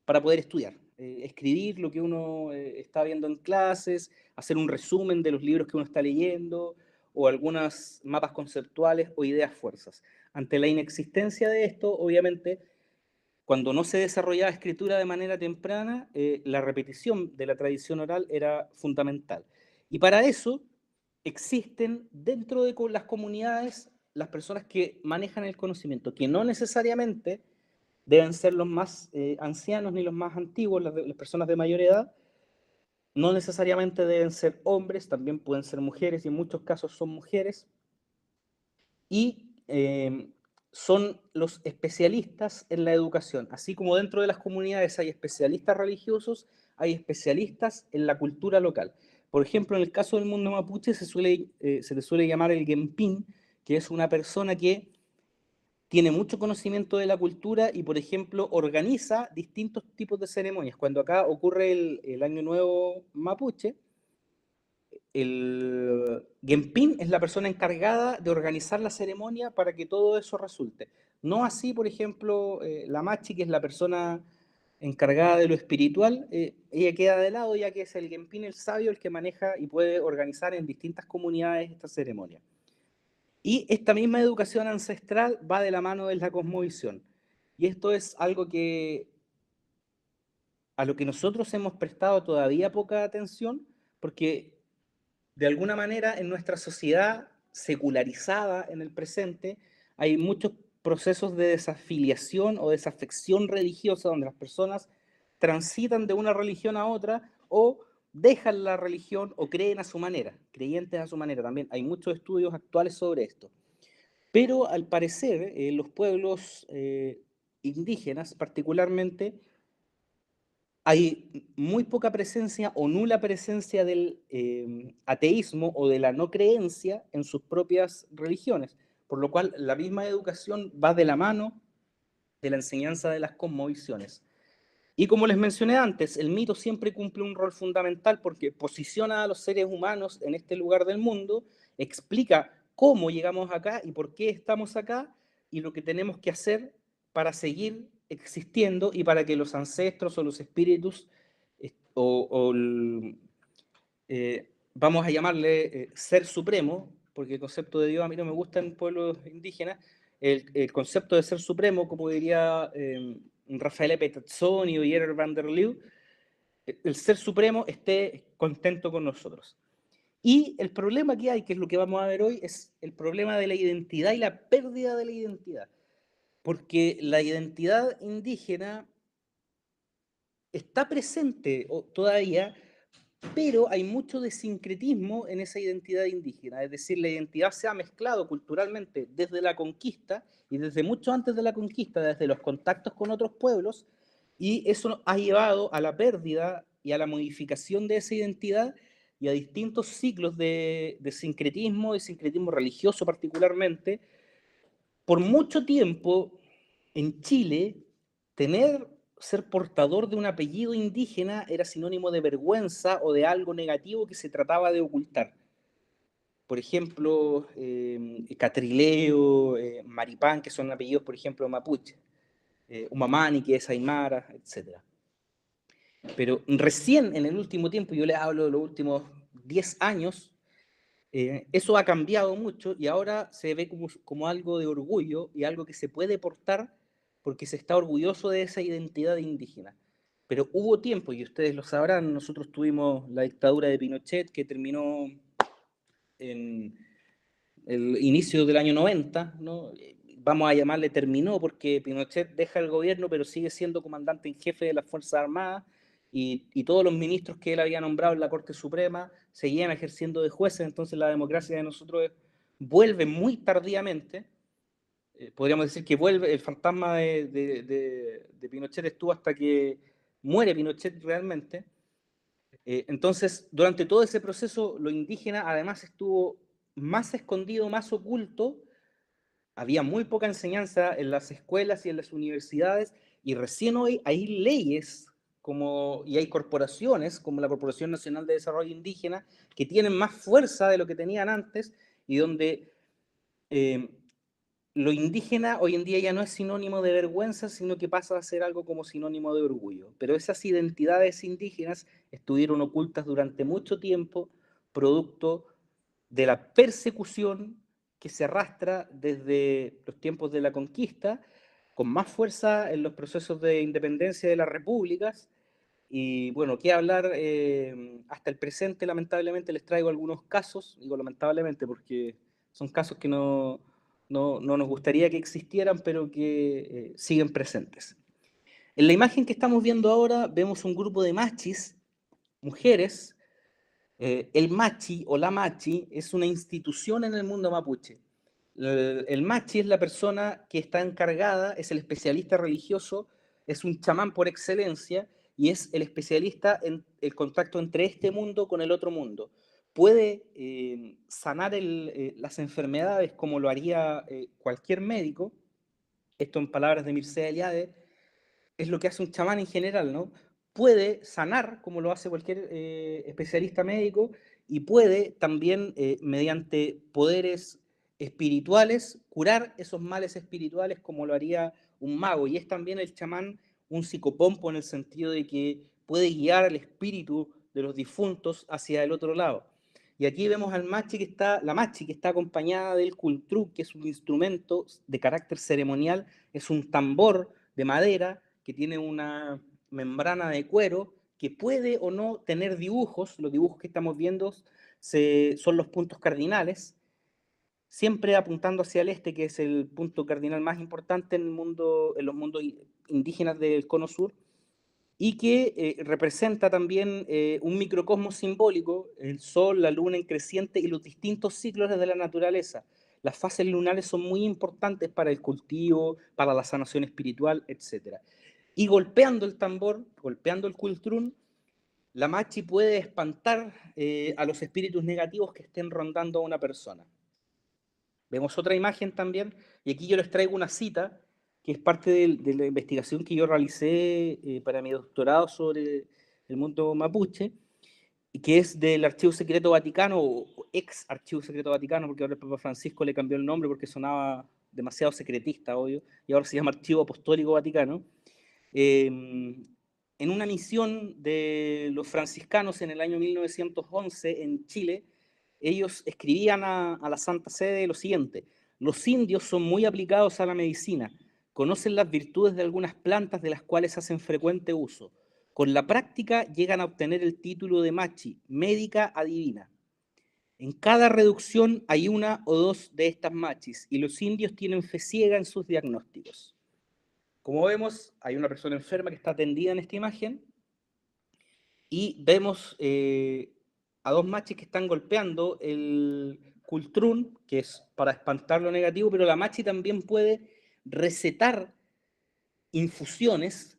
para poder estudiar, escribir lo que uno está viendo en clases, hacer un resumen de los libros que uno está leyendo, o algunas mapas conceptuales o ideas fuerzas. Ante la inexistencia de esto, obviamente, cuando no se desarrollaba escritura de manera temprana, la repetición de la tradición oral era fundamental. Y para eso existen dentro de las comunidades las personas que manejan el conocimiento, que no necesariamente deben ser los más ancianos ni los más antiguos, las personas de mayor edad, no necesariamente deben ser hombres, también pueden ser mujeres y en muchos casos son mujeres, y son los especialistas en la educación. Así como dentro de las comunidades hay especialistas religiosos, hay especialistas en la cultura local. Por ejemplo, en el caso del mundo mapuche se le suele llamar el Genpín, que es una persona que tiene mucho conocimiento de la cultura y, por ejemplo, organiza distintos tipos de ceremonias. Cuando acá ocurre el Año Nuevo Mapuche, el Genpín es la persona encargada de organizar la ceremonia para que todo eso resulte. No así, por ejemplo, la Machi, que es la persona encargada de lo espiritual, ella queda de lado ya que es el Genpín, el sabio, el que maneja y puede organizar en distintas comunidades esta ceremonia. Y esta misma educación ancestral va de la mano de la cosmovisión. Y esto es algo que a lo que nosotros hemos prestado todavía poca atención, porque de alguna manera en nuestra sociedad secularizada en el presente hay muchos procesos de desafiliación o desafección religiosa donde las personas transitan de una religión a otra o dejan la religión o creen a su manera, creyentes a su manera. También hay muchos estudios actuales sobre esto. Pero al parecer los pueblos indígenas particularmente hay muy poca presencia o nula presencia del ateísmo o de la no creencia en sus propias religiones, por lo cual la misma educación va de la mano de la enseñanza de las cosmovisiones. Y como les mencioné antes, el mito siempre cumple un rol fundamental porque posiciona a los seres humanos en este lugar del mundo, explica cómo llegamos acá y por qué estamos acá y lo que tenemos que hacer para seguir existiendo y para que los ancestros o los espíritus vamos a llamarle ser supremo, porque el concepto de Dios a mí no me gusta en pueblos indígenas, el concepto de ser supremo, como diría Rafael Petazzoni o Gerard van der Leeuw, el ser supremo esté contento con nosotros. Y el problema que hay, que es lo que vamos a ver hoy, es el problema de la identidad y la pérdida de la identidad. Porque la identidad indígena está presente todavía, pero hay mucho desincretismo en esa identidad indígena, es decir, la identidad se ha mezclado culturalmente desde la conquista y desde mucho antes de la conquista, desde los contactos con otros pueblos, y eso ha llevado a la pérdida y a la modificación de esa identidad y a distintos ciclos de sincretismo religioso particularmente. Por mucho tiempo en Chile, ser portador de un apellido indígena era sinónimo de vergüenza o de algo negativo que se trataba de ocultar. por ejemplo, Catrileo, Maripán, que son apellidos, por ejemplo, mapuche, Humamani, que es aymara, etc. Pero recién en el último tiempo, yo les hablo de los últimos 10 años, eso ha cambiado mucho y ahora se ve como algo de orgullo y algo que se puede portar porque se está orgulloso de esa identidad indígena. Pero hubo tiempo, y ustedes lo sabrán, nosotros tuvimos la dictadura de Pinochet que terminó en el inicio del año 90, ¿no? Vamos a llamarle terminó porque Pinochet deja el gobierno pero sigue siendo comandante en jefe de las Fuerzas Armadas y todos los ministros que él había nombrado en la Corte Suprema seguían ejerciendo de jueces, entonces la democracia de nosotros vuelve muy tardíamente. Podríamos decir que vuelve, el fantasma de Pinochet estuvo hasta que muere Pinochet realmente. Entonces, durante todo ese proceso, lo indígena además estuvo más escondido, más oculto. Había muy poca enseñanza en las escuelas y en las universidades, y recién hoy hay leyes y hay corporaciones como la Corporación Nacional de Desarrollo Indígena que tienen más fuerza de lo que tenían antes y donde eh, lo indígena hoy en día ya no es sinónimo de vergüenza, sino que pasa a ser algo como sinónimo de orgullo. Pero esas identidades indígenas estuvieron ocultas durante mucho tiempo, producto de la persecución que se arrastra desde los tiempos de la conquista, con más fuerza en los procesos de independencia de las repúblicas. Y bueno, qué hablar hasta el presente, lamentablemente les traigo algunos casos, digo lamentablemente porque son casos que no nos gustaría que existieran, pero que siguen presentes. En la imagen que estamos viendo ahora vemos un grupo de machis, mujeres. El machi o la machi es una institución en el mundo mapuche. El machi es la persona que está encargada, es el especialista religioso, es un chamán por excelencia y es el especialista en el contacto entre este mundo con el otro mundo. Puede sanar las enfermedades como lo haría cualquier médico. Esto en palabras de Mircea Eliade es lo que hace un chamán en general, ¿no? Puede sanar, como lo hace cualquier especialista médico, y puede también, mediante poderes espirituales, curar esos males espirituales como lo haría un mago. Y es también el chamán un psicopompo en el sentido de que puede guiar al espíritu de los difuntos hacia el otro lado. Y aquí vemos al la machi que está acompañada del cultrú, que es un instrumento de carácter ceremonial, es un tambor de madera que tiene una membrana de cuero que puede o no tener dibujos. Los dibujos que estamos viendo son los puntos cardinales, siempre apuntando hacia el este, que es el punto cardinal más importante en los mundos indígenas del Cono Sur, y que representa también un microcosmos simbólico, el Sol, la Luna en creciente y los distintos ciclos de la naturaleza. Las fases lunares son muy importantes para el cultivo, para la sanación espiritual, etc. Y golpeando el tambor, golpeando el cultrún, la machi puede espantar a los espíritus negativos que estén rondando a una persona. Vemos otra imagen también, y aquí yo les traigo una cita que es parte de la investigación que yo realicé para mi doctorado sobre el mundo mapuche, y que es del Archivo Secreto Vaticano, o ex Archivo Secreto Vaticano, porque ahora el Papa Francisco le cambió el nombre porque sonaba demasiado secretista, obvio, y ahora se llama Archivo Apostólico Vaticano. En una misión de los franciscanos en el año 1911 en Chile, ellos escribían a la Santa Sede lo siguiente: los indios son muy aplicados a la medicina, conocen las virtudes de algunas plantas de las cuales hacen frecuente uso. Con la práctica llegan a obtener el título de machi, médica adivina. En cada reducción hay una o dos de estas machis y los indios tienen fe ciega en sus diagnósticos. Como vemos, hay una persona enferma que está atendida en esta imagen y vemos a dos machis que están golpeando el cultrún, que es para espantar lo negativo, pero la machi también puede recetar infusiones,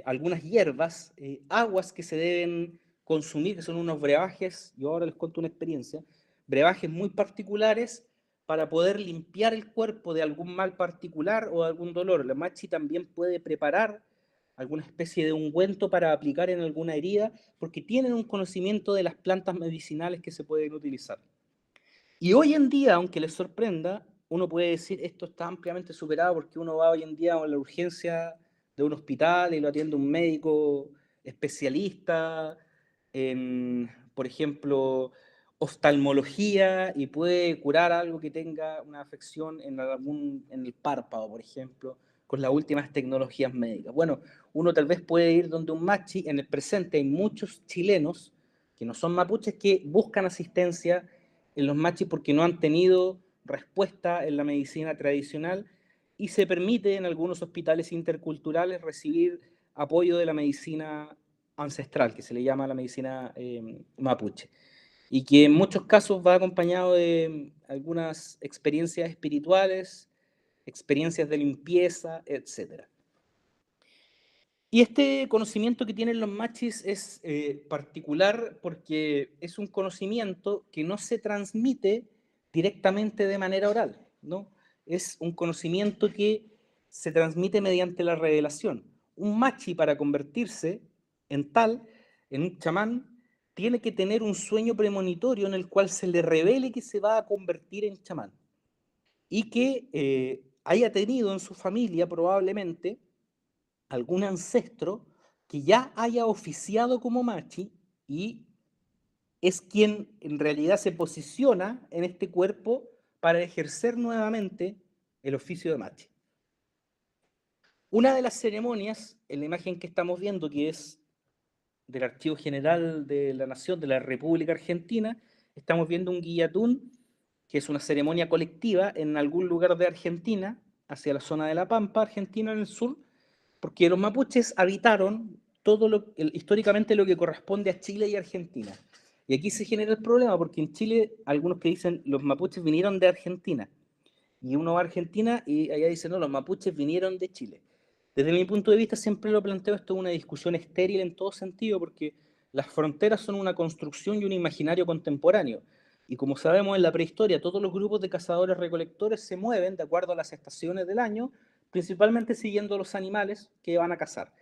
algunas hierbas, aguas que se deben consumir, que son unos brebajes. Yo ahora les cuento una experiencia, brebajes muy particulares para poder limpiar el cuerpo de algún mal particular o de algún dolor. La machi también puede preparar alguna especie de ungüento para aplicar en alguna herida, porque tienen un conocimiento de las plantas medicinales que se pueden utilizar. Y hoy en día, aunque les sorprenda, uno puede decir esto está ampliamente superado porque uno va hoy en día a la urgencia de un hospital y lo atiende un médico especialista en, por ejemplo, oftalmología y puede curar algo que tenga una afección en el párpado, por ejemplo, con las últimas tecnologías médicas. Bueno, uno tal vez puede ir donde un machi. En el presente hay muchos chilenos que no son mapuches que buscan asistencia en los machis porque no han tenido respuesta en la medicina tradicional y se permite en algunos hospitales interculturales recibir apoyo de la medicina ancestral, que se le llama la medicina mapuche, y que en muchos casos va acompañado de algunas experiencias espirituales, experiencias de limpieza, etc. Y este conocimiento que tienen los machis es particular porque es un conocimiento que no se transmite directamente de manera oral, ¿no? Es un conocimiento que se transmite mediante la revelación. Un machi para convertirse en tal, en un chamán, tiene que tener un sueño premonitorio en el cual se le revele que se va a convertir en chamán y que haya tenido en su familia probablemente algún ancestro que ya haya oficiado como machi y es quien en realidad se posiciona en este cuerpo para ejercer nuevamente el oficio de machi. Una de las ceremonias, en la imagen que estamos viendo, que es del Archivo General de la Nación de la República Argentina, estamos viendo un guillatún, que es una ceremonia colectiva en algún lugar de Argentina, hacia la zona de La Pampa, Argentina en el sur, porque los mapuches habitaron históricamente lo que corresponde a Chile y Argentina. Y aquí se genera el problema, porque en Chile, algunos que dicen los mapuches vinieron de Argentina, y uno va a Argentina y allá dice, no, los mapuches vinieron de Chile. Desde mi punto de vista siempre lo planteo, esto es una discusión estéril en todo sentido, porque las fronteras son una construcción y un imaginario contemporáneo. Y como sabemos en la prehistoria, todos los grupos de cazadores-recolectores se mueven de acuerdo a las estaciones del año, principalmente siguiendo los animales que van a cazar.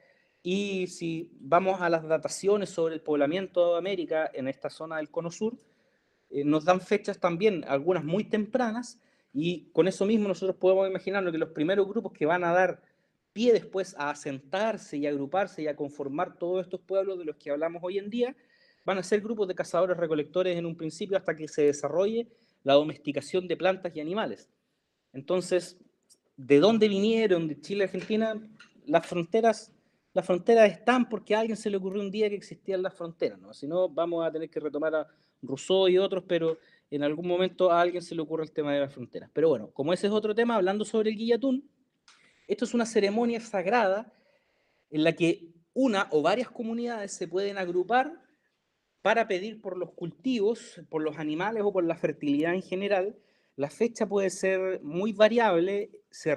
Y si vamos a las dataciones sobre el poblamiento de América en esta zona del Cono Sur, nos dan fechas también, algunas muy tempranas, y con eso mismo nosotros podemos imaginarnos que los primeros grupos que van a dar pie después a asentarse y a agruparse y a conformar todos estos pueblos de los que hablamos hoy en día, van a ser grupos de cazadores-recolectores en un principio hasta que se desarrolle la domesticación de plantas y animales. Entonces, ¿de dónde vinieron? ¿De Chile, Argentina? Las fronteras, las fronteras están porque a alguien se le ocurrió un día que existían las fronteras, ¿no? Si no, vamos a tener que retomar a Rousseau y otros, pero en algún momento a alguien se le ocurre el tema de las fronteras. Pero bueno, como ese es otro tema, hablando sobre el guillatún, esto es una ceremonia sagrada en la que una o varias comunidades se pueden agrupar para pedir por los cultivos, por los animales o por la fertilidad en general. La fecha puede ser muy variable, se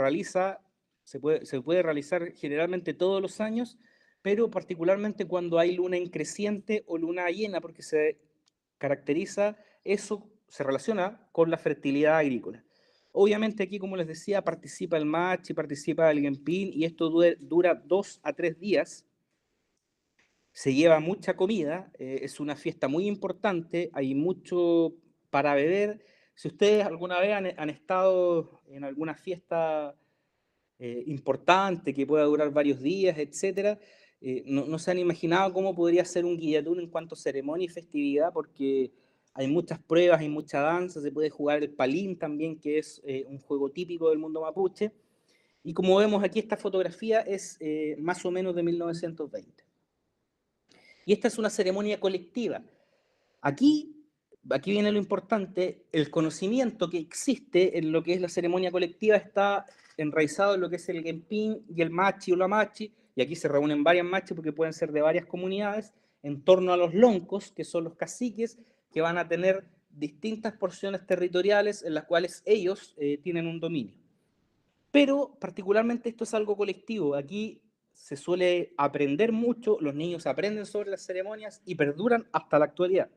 puede realizar generalmente todos los años, pero particularmente cuando hay luna en creciente o luna llena, porque se caracteriza, eso se relaciona con la fertilidad agrícola. Obviamente aquí, como les decía, participa el machi, participa el guempín, y esto dura 2 a 3 días. Se lleva mucha comida, es una fiesta muy importante, hay mucho para beber. Si ustedes alguna vez han estado en alguna fiesta importante que pueda durar varios días, etcétera, no se han imaginado cómo podría ser un guillatún en cuanto a ceremonia y festividad, porque hay muchas pruebas, hay mucha danza, se puede jugar el palín también, que es un juego típico del mundo mapuche. Y como vemos aquí, esta fotografía es más o menos de 1920. Y esta es una ceremonia colectiva. Aquí, aquí viene lo importante, el conocimiento que existe en lo que es la ceremonia colectiva está enraizado en lo que es el Genpín y el Machi o la Machi, y aquí se reúnen varias machis porque pueden ser de varias comunidades, en torno a los loncos, que son los caciques, que van a tener distintas porciones territoriales en las cuales ellos tienen un dominio. Pero particularmente esto es algo colectivo. Aquí se suele aprender mucho, los niños aprenden sobre las ceremonias y perduran hasta la actualidad.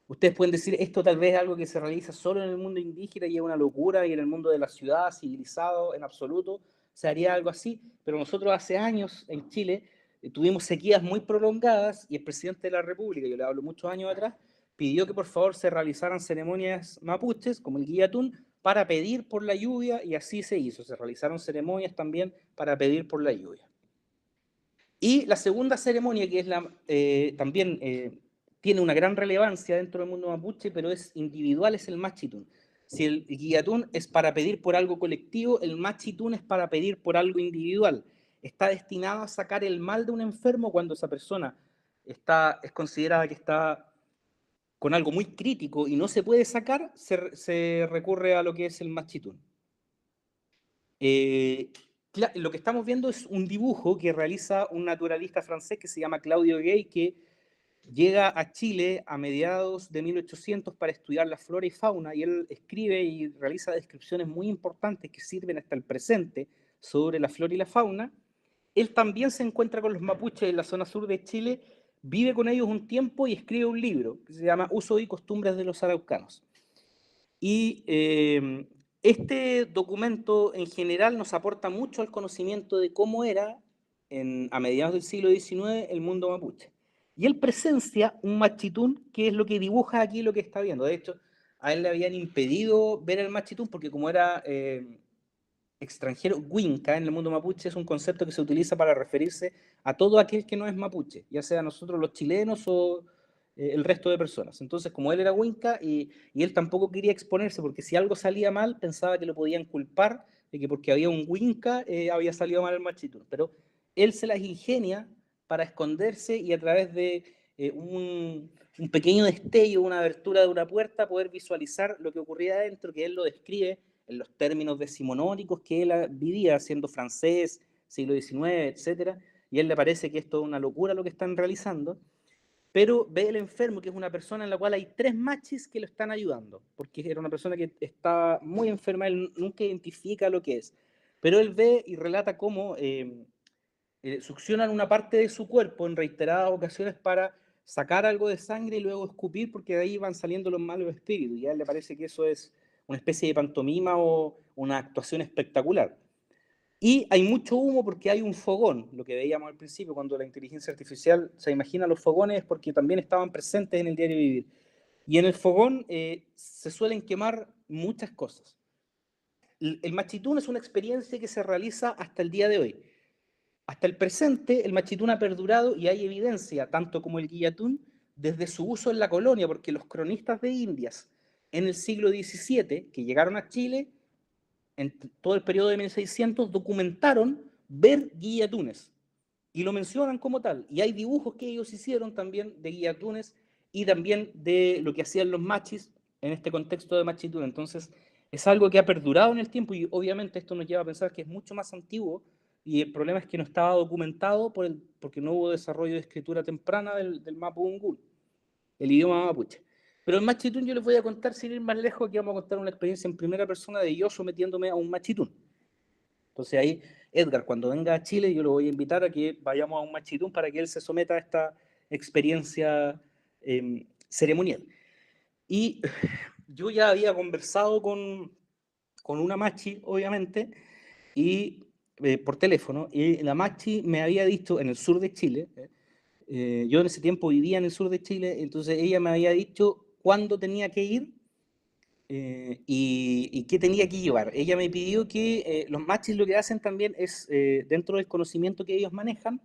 Ustedes pueden decir, esto tal vez es algo que se realiza solo en el mundo indígena y es una locura, y en el mundo de la ciudad, civilizado, en absoluto, se haría algo así, pero nosotros hace años en Chile tuvimos sequías muy prolongadas y el presidente de la República, yo le hablo muchos años atrás, pidió que por favor se realizaran ceremonias mapuches, como el Guillatún, para pedir por la lluvia, y así se hizo. Se realizaron ceremonias también para pedir por la lluvia. Y la segunda ceremonia, que es también tiene una gran relevancia dentro del mundo mapuche, pero es individual, es el machitún. Si el guillatún es para pedir por algo colectivo, el machitún es para pedir por algo individual. Está destinado a sacar el mal de un enfermo cuando esa persona es considerada que está con algo muy crítico y no se puede sacar, se recurre a lo que es el machitún. Lo que estamos viendo es un dibujo que realiza un naturalista francés que se llama Claudio Gay, que llega a Chile a mediados de 1800 para estudiar la flora y fauna, y él escribe y realiza descripciones muy importantes que sirven hasta el presente sobre la flora y la fauna. Él también se encuentra con los mapuches en la zona sur de Chile, vive con ellos un tiempo y escribe un libro que se llama Uso y costumbres de los araucanos. Y este documento en general nos aporta mucho al conocimiento de cómo era a mediados del siglo XIX el mundo mapuche. Y él presencia un machitún, que es lo que dibuja aquí lo que está viendo. De hecho, a él le habían impedido ver el machitún porque como era extranjero, Winca en el mundo mapuche es un concepto que se utiliza para referirse a todo aquel que no es mapuche, ya sea nosotros los chilenos o el resto de personas. Entonces, como él era Winca y él tampoco quería exponerse, porque si algo salía mal, pensaba que lo podían culpar de que porque había un Winca había salido mal el machitún. Pero él se las ingenia para esconderse y a través de un pequeño destello, una abertura de una puerta, poder visualizar lo que ocurría adentro, que él lo describe en los términos decimonónicos que él vivía, siendo francés, siglo XIX, etcétera, y a él le parece que esto es una locura lo que están realizando, pero ve el enfermo, que es una persona en la cual hay 3 machis que lo están ayudando, porque era una persona que estaba muy enferma, él nunca identifica lo que es, pero él ve y relata cómo succionan una parte de su cuerpo en reiteradas ocasiones para sacar algo de sangre y luego escupir, porque de ahí van saliendo los malos espíritus, y a él le parece que eso es una especie de pantomima o una actuación espectacular. Y hay mucho humo porque hay un fogón, lo que veíamos al principio, cuando la inteligencia artificial se imagina los fogones, porque también estaban presentes en el diario vivir. Y en el fogón se suelen quemar muchas cosas. El machitún es una experiencia que se realiza hasta el día de hoy. Hasta el presente, el machitún ha perdurado y hay evidencia, tanto como el guillatún, desde su uso en la colonia, porque los cronistas de Indias en el siglo XVII, que llegaron a Chile, en todo el periodo de 1600, documentaron ver guillatunes y lo mencionan como tal. Y hay dibujos que ellos hicieron también de guillatunes y también de lo que hacían los machis en este contexto de machitún. Entonces, es algo que ha perdurado en el tiempo y obviamente esto nos lleva a pensar que es mucho más antiguo y el problema es que no estaba documentado porque no hubo desarrollo de escritura temprana del mapudungún, el idioma mapuche. Pero el machitún yo les voy a contar, sin ir más lejos, que vamos a contar una experiencia en primera persona de yo sometiéndome a un machitún. Entonces ahí, Edgar, cuando venga a Chile, yo lo voy a invitar a que vayamos a un machitún para que él se someta a esta experiencia ceremonial. Y yo ya había conversado con una machi, obviamente, y por teléfono, y la machi me había dicho, en el sur de Chile, yo en ese tiempo vivía en el sur de Chile, entonces ella me había dicho cuándo tenía que ir y qué tenía que llevar. Ella me pidió que los machis lo que hacen también es, dentro del conocimiento que ellos manejan,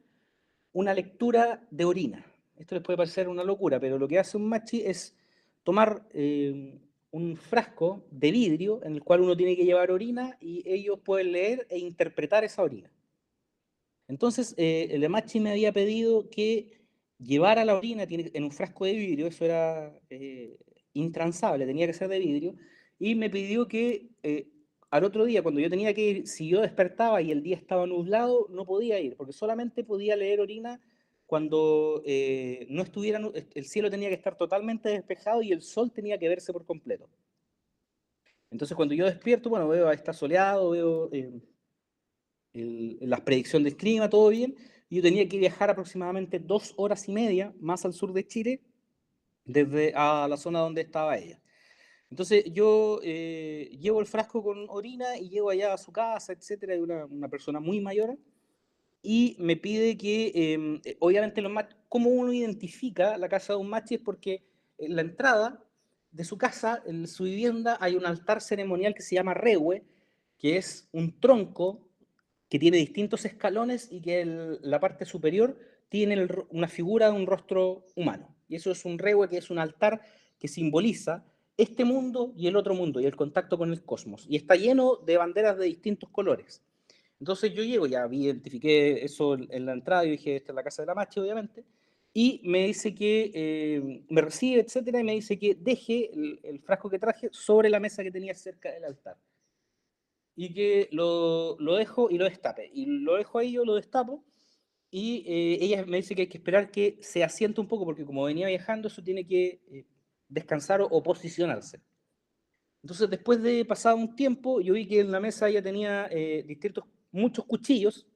una lectura de orina. Esto les puede parecer una locura, pero lo que hace un machi es tomar un frasco de vidrio en el cual uno tiene que llevar orina y ellos pueden leer e interpretar esa orina. Entonces, el machi me había pedido que llevara la orina en un frasco de vidrio, eso era intransable, tenía que ser de vidrio, y me pidió que al otro día, cuando yo tenía que ir, si yo despertaba y el día estaba nublado, no podía ir, porque solamente podía leer orina cuando no estuviera, el cielo tenía que estar totalmente despejado y el sol tenía que verse por completo. Entonces, cuando yo despierto, bueno, veo, está soleado, veo las predicciones del clima, todo bien, y yo tenía que viajar aproximadamente 2 horas y media más al sur de Chile, desde a la zona donde estaba ella. Entonces yo llevo el frasco con orina y llego allá a su casa, etcétera, de una persona muy mayor, y me pide que, obviamente, ¿cómo uno identifica la casa de un machi? Es porque en la entrada de su casa, en su vivienda, hay un altar ceremonial que se llama reue, que es un tronco que tiene distintos escalones y que la parte superior tiene una figura de un rostro humano. Y eso es un reue, que es un altar que simboliza este mundo y el otro mundo, y el contacto con el cosmos. Y está lleno de banderas de distintos colores. Entonces yo llego, ya identifiqué eso en la entrada, y dije, esta es la casa de la Machi, obviamente, y me dice que me recibe, etcétera, y me dice que deje el frasco que traje sobre la mesa que tenía cerca del altar. Y que lo dejo y lo destape. Y lo dejo ahí, yo lo destapo, y ella me dice que hay que esperar que se asiente un poco, porque como venía viajando, eso tiene que descansar o posicionarse. Entonces, después de pasado un tiempo, yo vi que en la mesa ella tenía muchos cuchillos,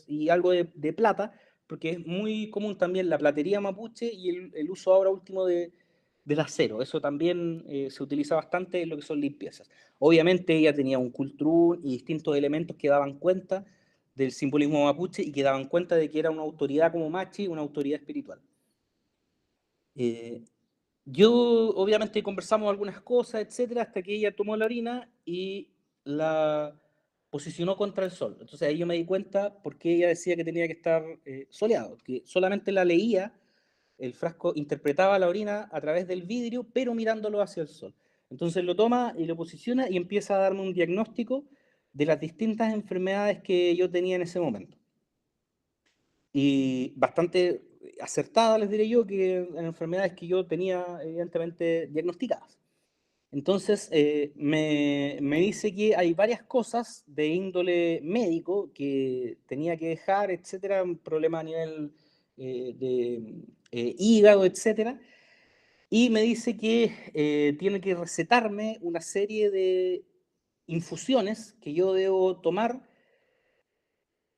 y algo de plata, porque es muy común también la platería mapuche y el uso ahora último del acero. Eso también se utiliza bastante en lo que son limpiezas. Obviamente ella tenía un cultrún y distintos elementos que daban cuenta del simbolismo mapuche y que daban cuenta de que era una autoridad como Machi, una autoridad espiritual. Yo, obviamente, conversamos algunas cosas, etcétera, hasta que ella tomó la orina y la posicionó contra el sol. Entonces ahí yo me di cuenta por qué ella decía que tenía que estar soleado, que solamente la leía, el frasco interpretaba la orina a través del vidrio, pero mirándolo hacia el sol. Entonces lo toma y lo posiciona y empieza a darme un diagnóstico de las distintas enfermedades que yo tenía en ese momento. Y bastante acertada, les diré yo, que en enfermedades que yo tenía evidentemente diagnosticadas. Entonces, me dice que hay varias cosas de índole médico que tenía que dejar, etcétera, un problema a nivel de hígado, etcétera, y me dice que tiene que recetarme una serie de infusiones que yo debo tomar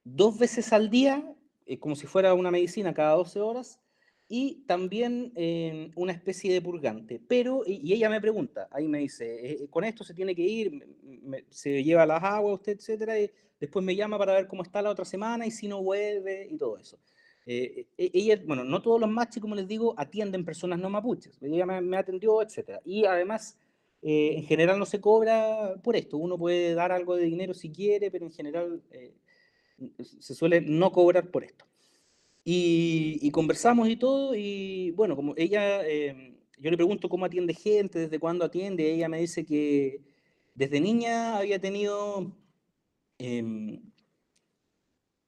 2 veces al día, como si fuera una medicina cada 12 horas, y también una especie de purgante. Pero, y ella me pregunta, ahí me dice, con esto se tiene que ir, se lleva las aguas usted, etcétera, y después me llama para ver cómo está la otra semana y si no vuelve y todo eso. Ella, bueno, no todos los machis, como les digo, atienden personas no mapuches. Ella me atendió, etcétera. Y además, en general no se cobra por esto. Uno puede dar algo de dinero si quiere, pero en general se suele no cobrar por esto. Y conversamos y todo, y bueno, como ella, yo le pregunto cómo atiende gente, desde cuándo atiende, ella me dice que desde niña había tenido eh,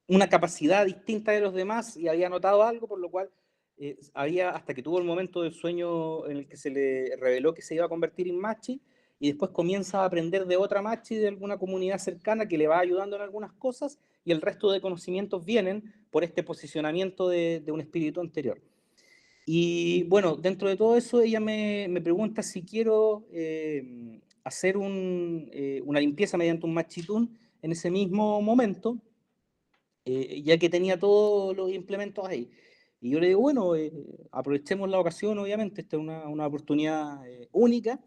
una capacidad distinta de los demás y había notado algo, por lo cual hasta que tuvo el momento del sueño en el que se le reveló que se iba a convertir en machi, y después comienza a aprender de otra machi de alguna comunidad cercana que le va ayudando en algunas cosas, y el resto de conocimientos vienen por este posicionamiento de un espíritu anterior. Y bueno, dentro de todo eso, ella me pregunta si quiero hacer una limpieza mediante un machitún en ese mismo momento, ya que tenía todos los implementos ahí. Y yo le digo, bueno, aprovechemos la ocasión, obviamente, esta es una oportunidad única.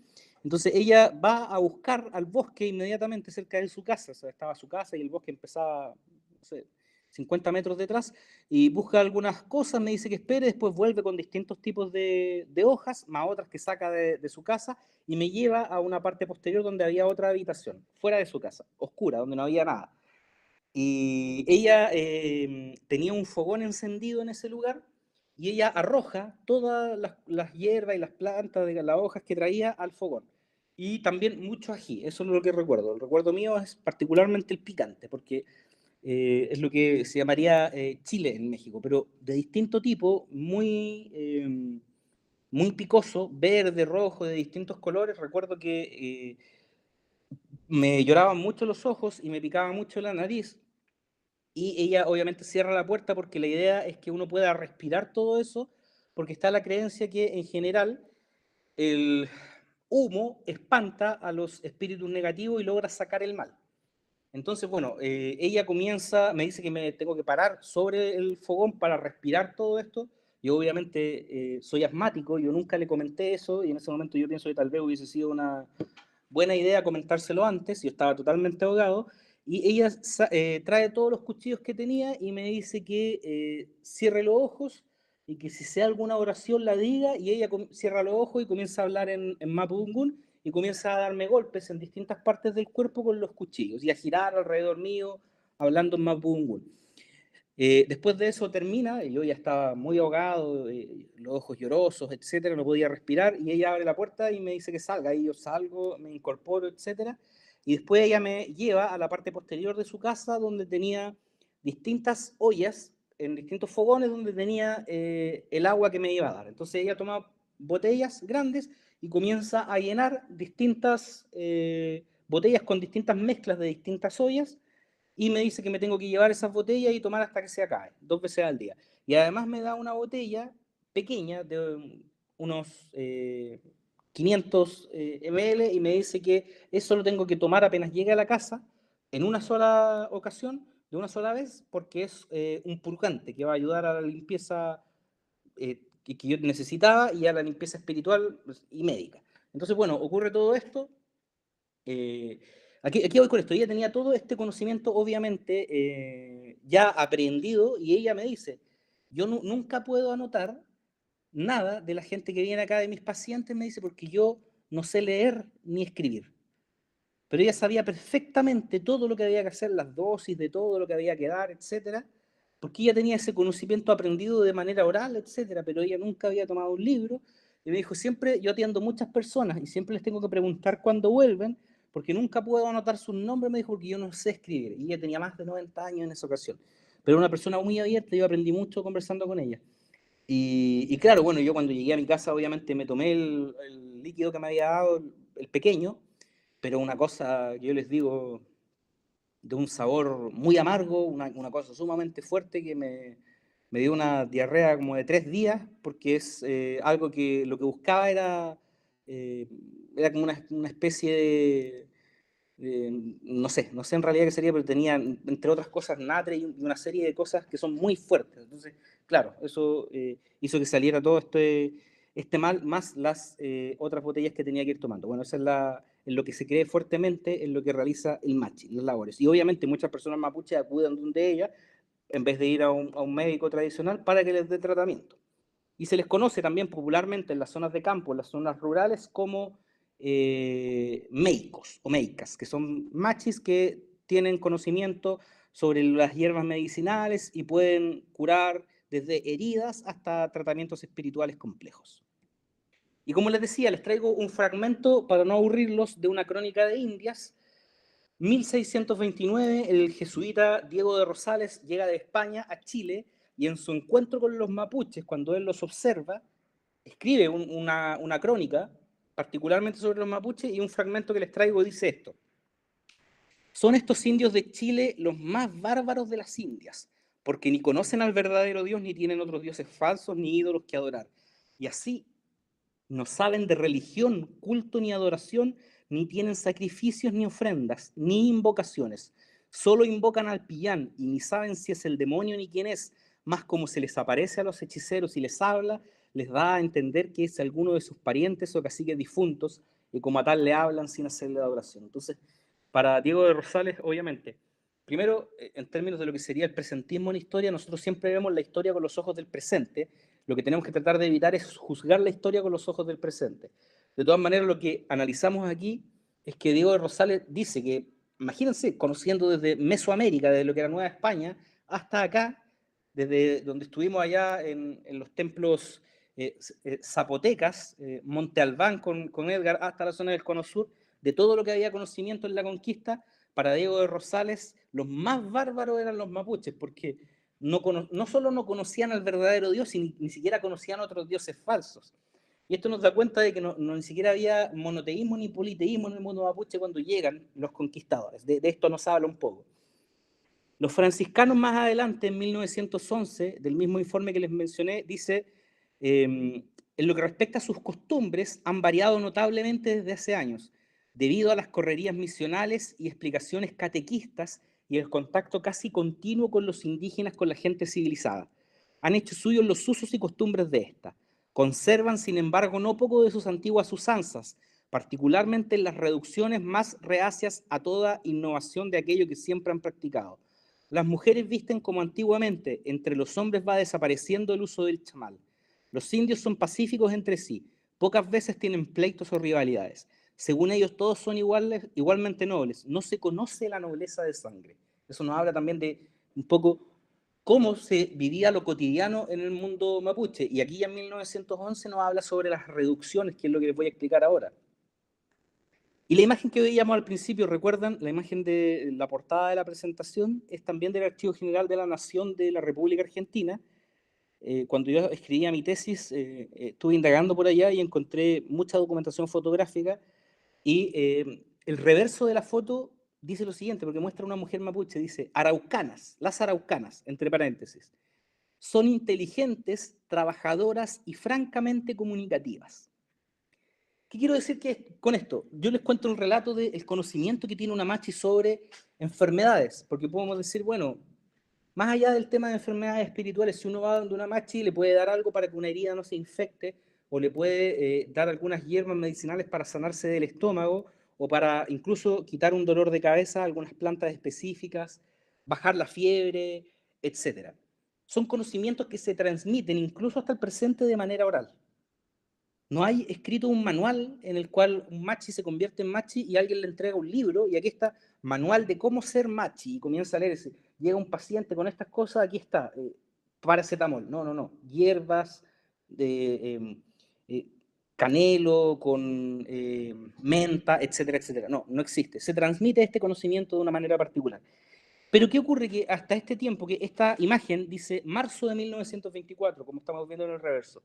Entonces ella va a buscar al bosque inmediatamente cerca de su casa, o sea, estaba su casa y el bosque empezaba, no sé, 50 metros detrás, y busca algunas cosas, me dice que espere, después vuelve con distintos tipos de hojas, más otras que saca de su casa, y me lleva a una parte posterior donde había otra habitación, fuera de su casa, oscura, donde no había nada. Y ella tenía un fogón encendido en ese lugar, y ella arroja todas las hierbas y las plantas de las hojas que traía al fogón. Y también mucho ají, eso es lo que recuerdo. El recuerdo mío es particularmente el picante, porque es lo que se llamaría chile en México, pero de distinto tipo, muy picoso, verde, rojo, de distintos colores. Recuerdo que me lloraban mucho los ojos y me picaba mucho la nariz, y ella obviamente cierra la puerta porque la idea es que uno pueda respirar todo eso, porque está la creencia que en general el humo espanta a los espíritus negativos y logra sacar el mal. Entonces, bueno, ella comienza, me dice que me tengo que parar sobre el fogón para respirar todo esto. Yo obviamente soy asmático, yo nunca le comenté eso, y en ese momento yo pienso que tal vez hubiese sido una buena idea comentárselo antes. Yo estaba totalmente ahogado, y ella trae todos los cuchillos que tenía y me dice que cierre los ojos y que si sea alguna oración la diga, y ella cierra los ojos y comienza a hablar en mapudungún y comienza a darme golpes en distintas partes del cuerpo con los cuchillos y a girar alrededor mío hablando en mapudungún. Después de eso termina, y yo ya estaba muy ahogado, los ojos llorosos, etcétera, no podía respirar, y ella abre la puerta y me dice que salga, y yo salgo, me incorporo, etcétera, y después ella me lleva a la parte posterior de su casa donde tenía distintas ollas en distintos fogones donde tenía el agua que me iba a dar. Entonces ella toma botellas grandes y comienza a llenar distintas botellas con distintas mezclas de distintas ollas, y me dice que me tengo que llevar esas botellas y tomar hasta que se acabe, 2 veces al día. Y además me da una botella pequeña de unos 500 ml y me dice que eso lo tengo que tomar apenas llegue a la casa en una sola ocasión, de una sola vez, porque es un purgante que va a ayudar a la limpieza que yo necesitaba y a la limpieza espiritual y médica. Entonces, bueno, ocurre todo esto. Aquí voy con esto. Ella tenía todo este conocimiento, obviamente, ya aprendido, y ella me dice, yo nunca puedo anotar nada de la gente que viene acá, de mis pacientes, me dice, porque yo no sé leer ni escribir. Pero ella sabía perfectamente todo lo que había que hacer, las dosis de todo lo que había que dar, etcétera, porque ella tenía ese conocimiento aprendido de manera oral, etcétera, pero ella nunca había tomado un libro. Y me dijo, siempre yo atiendo muchas personas y siempre les tengo que preguntar cuándo vuelven, porque nunca puedo anotar sus nombres, me dijo, porque yo no sé escribir. Y ella tenía más de 90 años en esa ocasión. Pero una persona muy abierta, yo aprendí mucho conversando con ella. Y claro, bueno, yo cuando llegué a mi casa, obviamente me tomé el líquido que me había dado, el pequeño, pero una cosa que yo les digo, de un sabor muy amargo, una cosa sumamente fuerte que me dio una diarrea como de 3 días, porque es algo que lo que buscaba eh, era como una especie no sé en realidad qué sería, pero tenía, entre otras cosas, natrio y una serie de cosas que son muy fuertes. Entonces, claro, eso hizo que saliera todo este mal, más las otras botellas que tenía que ir tomando. Bueno, esa es en lo que se cree fuertemente, en lo que realiza el Machi, las labores. Y obviamente muchas personas mapuches acuden donde ella, en vez de ir a un médico tradicional, para que les dé tratamiento. Y se les conoce también popularmente en las zonas de campo, en las zonas rurales, como meicos o meicas, que son machis que tienen conocimiento sobre las hierbas medicinales y pueden curar desde heridas hasta tratamientos espirituales complejos. Y como les decía, les traigo un fragmento, para no aburrirlos, de una crónica de Indias. 1629, el jesuita Diego de Rosales llega de España a Chile y en su encuentro con los mapuches, cuando él los observa, escribe una crónica, particularmente sobre los mapuches, y un fragmento que les traigo dice esto. Son estos indios de Chile los más bárbaros de las Indias, porque ni conocen al verdadero Dios, ni tienen otros dioses falsos, ni ídolos que adorar. Y así no saben de religión, culto ni adoración, ni tienen sacrificios ni ofrendas, ni invocaciones. Solo invocan al pillán y ni saben si es el demonio ni quién es, más como se les aparece a los hechiceros y les habla, les da a entender que es alguno de sus parientes o caciques difuntos, y como a tal le hablan sin hacerle adoración. Entonces, para Diego de Rosales, obviamente, primero, en términos de lo que sería el presentismo en historia, nosotros siempre vemos la historia con los ojos del presente. Lo que tenemos que tratar de evitar es juzgar la historia con los ojos del presente. De todas maneras, lo que analizamos aquí es que Diego de Rosales dice que, imagínense, conociendo desde Mesoamérica, desde lo que era Nueva España, hasta acá, desde donde estuvimos allá en los templos zapotecas, Monte Albán con Edgar, hasta la zona del Cono Sur, de todo lo que había conocimiento en la conquista, para Diego de Rosales, los más bárbaros eran los mapuches, porque no solo no conocían al verdadero Dios, ni siquiera conocían otros dioses falsos. Y esto nos da cuenta de que ni siquiera había monoteísmo ni politeísmo en el mundo mapuche cuando llegan los conquistadores. De esto nos habla un poco. Los franciscanos más adelante, en 1911, del mismo informe que les mencioné, dice, en lo que respecta a sus costumbres, han variado notablemente desde hace años, debido a las correrías misionales y explicaciones catequistas y el contacto casi continuo con los indígenas, con la gente civilizada. Han hecho suyos los usos y costumbres de esta. Conservan, sin embargo, no poco de sus antiguas usanzas, particularmente en las reducciones más reacias a toda innovación de aquello que siempre han practicado. Las mujeres visten como antiguamente, entre los hombres va desapareciendo el uso del chamal. Los indios son pacíficos entre sí, pocas veces tienen pleitos o rivalidades. Según ellos, todos son igualmente nobles. No se conoce la nobleza de sangre. Eso nos habla también de un poco cómo se vivía lo cotidiano en el mundo mapuche. Y aquí ya en 1911 nos habla sobre las reducciones, que es lo que les voy a explicar ahora. Y la imagen que veíamos al principio, ¿recuerdan? La imagen de la portada de la presentación es también del Archivo General de la Nación de la República Argentina. Cuando yo escribía mi tesis, estuve indagando por allá y encontré mucha documentación fotográfica y el reverso de la foto dice lo siguiente, porque muestra a una mujer mapuche, dice, araucanas, las araucanas, entre paréntesis, son inteligentes, trabajadoras y francamente comunicativas. ¿Qué quiero decir con esto? Yo les cuento un relato del conocimiento que tiene una machi sobre enfermedades, porque podemos decir, bueno, más allá del tema de enfermedades espirituales, si uno va donde una machi le puede dar algo para que una herida no se infecte, o le puede dar algunas hierbas medicinales para sanarse del estómago, o para incluso quitar un dolor de cabeza, algunas plantas específicas, bajar la fiebre, etc. Son conocimientos que se transmiten incluso hasta el presente de manera oral. No hay escrito un manual en el cual un machi se convierte en machi y alguien le entrega un libro y aquí está, manual de cómo ser machi, y comienza a leerse. Llega un paciente con estas cosas, aquí está, paracetamol. No. Hierbas, eh, canelo, con menta, etcétera, etcétera. No existe. Se transmite este conocimiento de una manera particular. Pero ¿qué ocurre? Que hasta este tiempo, que esta imagen dice marzo de 1924, como estamos viendo en el reverso,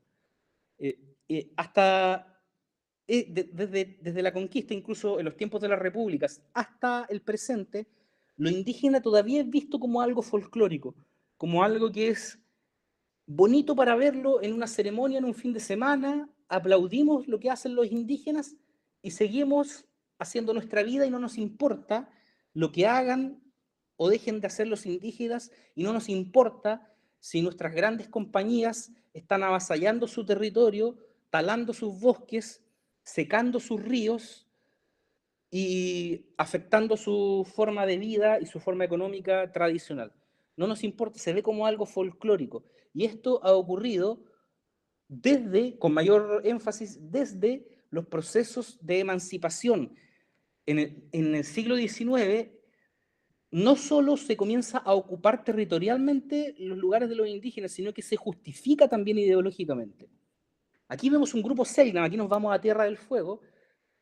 hasta desde la conquista, incluso en los tiempos de las repúblicas, hasta el presente, lo indígena todavía es visto como algo folclórico, como algo que es bonito para verlo en una ceremonia, en un fin de semana, aplaudimos lo que hacen los indígenas y seguimos haciendo nuestra vida y no nos importa lo que hagan o dejen de hacer los indígenas y no nos importa si nuestras grandes compañías están avasallando su territorio, talando sus bosques, secando sus ríos y afectando su forma de vida y su forma económica tradicional. No nos importa, se ve como algo folclórico. Y esto ha ocurrido desde, con mayor énfasis, desde los procesos de emancipación. En el siglo XIX, no solo se comienza a ocupar territorialmente los lugares de los indígenas, sino que se justifica también ideológicamente. Aquí vemos un grupo Selknam, aquí nos vamos a Tierra del Fuego,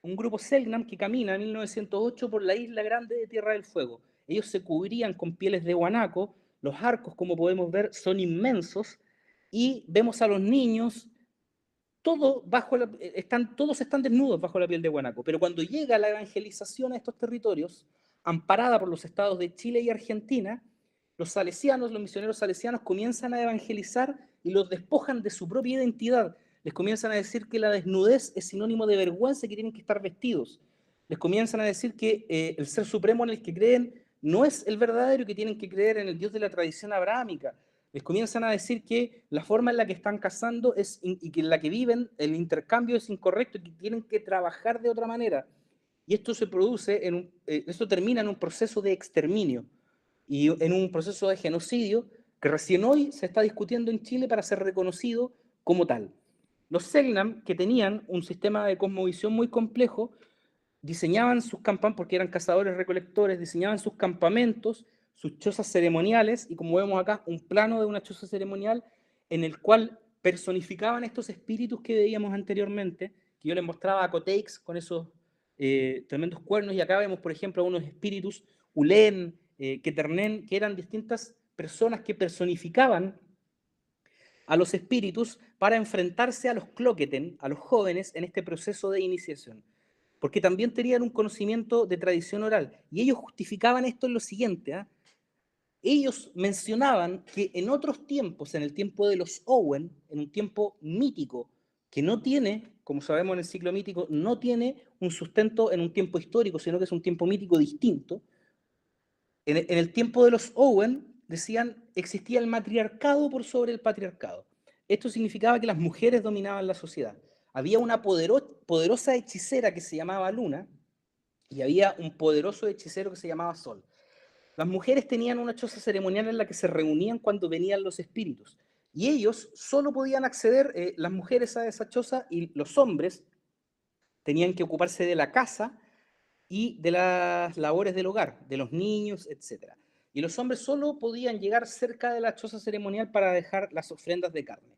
un grupo Selknam que camina en 1908 por la isla grande de Tierra del Fuego. Ellos se cubrían con pieles de guanaco, los arcos, como podemos ver, son inmensos, y vemos a los niños, todos están desnudos bajo la piel de guanaco, pero cuando llega la evangelización a estos territorios, amparada por los estados de Chile y Argentina, los salesianos, los misioneros salesianos comienzan a evangelizar y los despojan de su propia identidad. Les comienzan a decir que la desnudez es sinónimo de vergüenza y que tienen que estar vestidos. Les comienzan a decir que el ser supremo en el que creen no es el verdadero y que tienen que creer en el Dios de la tradición abrahámica. Les comienzan a decir que la forma en la que están casando y que en la que viven, el intercambio es incorrecto y que tienen que trabajar de otra manera. Y esto se produce, esto termina en un proceso de exterminio y en un proceso de genocidio que recién hoy se está discutiendo en Chile para ser reconocido como tal. Los Selknam, que tenían un sistema de cosmovisión muy complejo, diseñaban sus campamentos, porque eran cazadores-recolectores, diseñaban sus campamentos, sus chozas ceremoniales, y como vemos acá, un plano de una choza ceremonial en el cual personificaban estos espíritus que veíamos anteriormente, que yo les mostraba a Coteix con esos tremendos cuernos, y acá vemos, por ejemplo, unos espíritus, Ulén, Keternén, que eran distintas personas que personificaban a los espíritus para enfrentarse a los cloqueten, a los jóvenes, en este proceso de iniciación. Porque también tenían un conocimiento de tradición oral. Y ellos justificaban esto en lo siguiente. Ellos mencionaban que en otros tiempos, en el tiempo de los Owen, en un tiempo mítico, que no tiene, como sabemos en el ciclo mítico, no tiene un sustento en un tiempo histórico, sino que es un tiempo mítico distinto. En el tiempo de los Owen, decían, existía el matriarcado por sobre el patriarcado. Esto significaba que las mujeres dominaban la sociedad. Había una poderosa hechicera que se llamaba Luna y había un poderoso hechicero que se llamaba Sol. Las mujeres tenían una choza ceremonial en la que se reunían cuando venían los espíritus. Y ellos solo podían acceder, las mujeres, a esa choza, y los hombres tenían que ocuparse de la casa y de las labores del hogar, de los niños, etc. Y los hombres solo podían llegar cerca de la choza ceremonial para dejar las ofrendas de carne.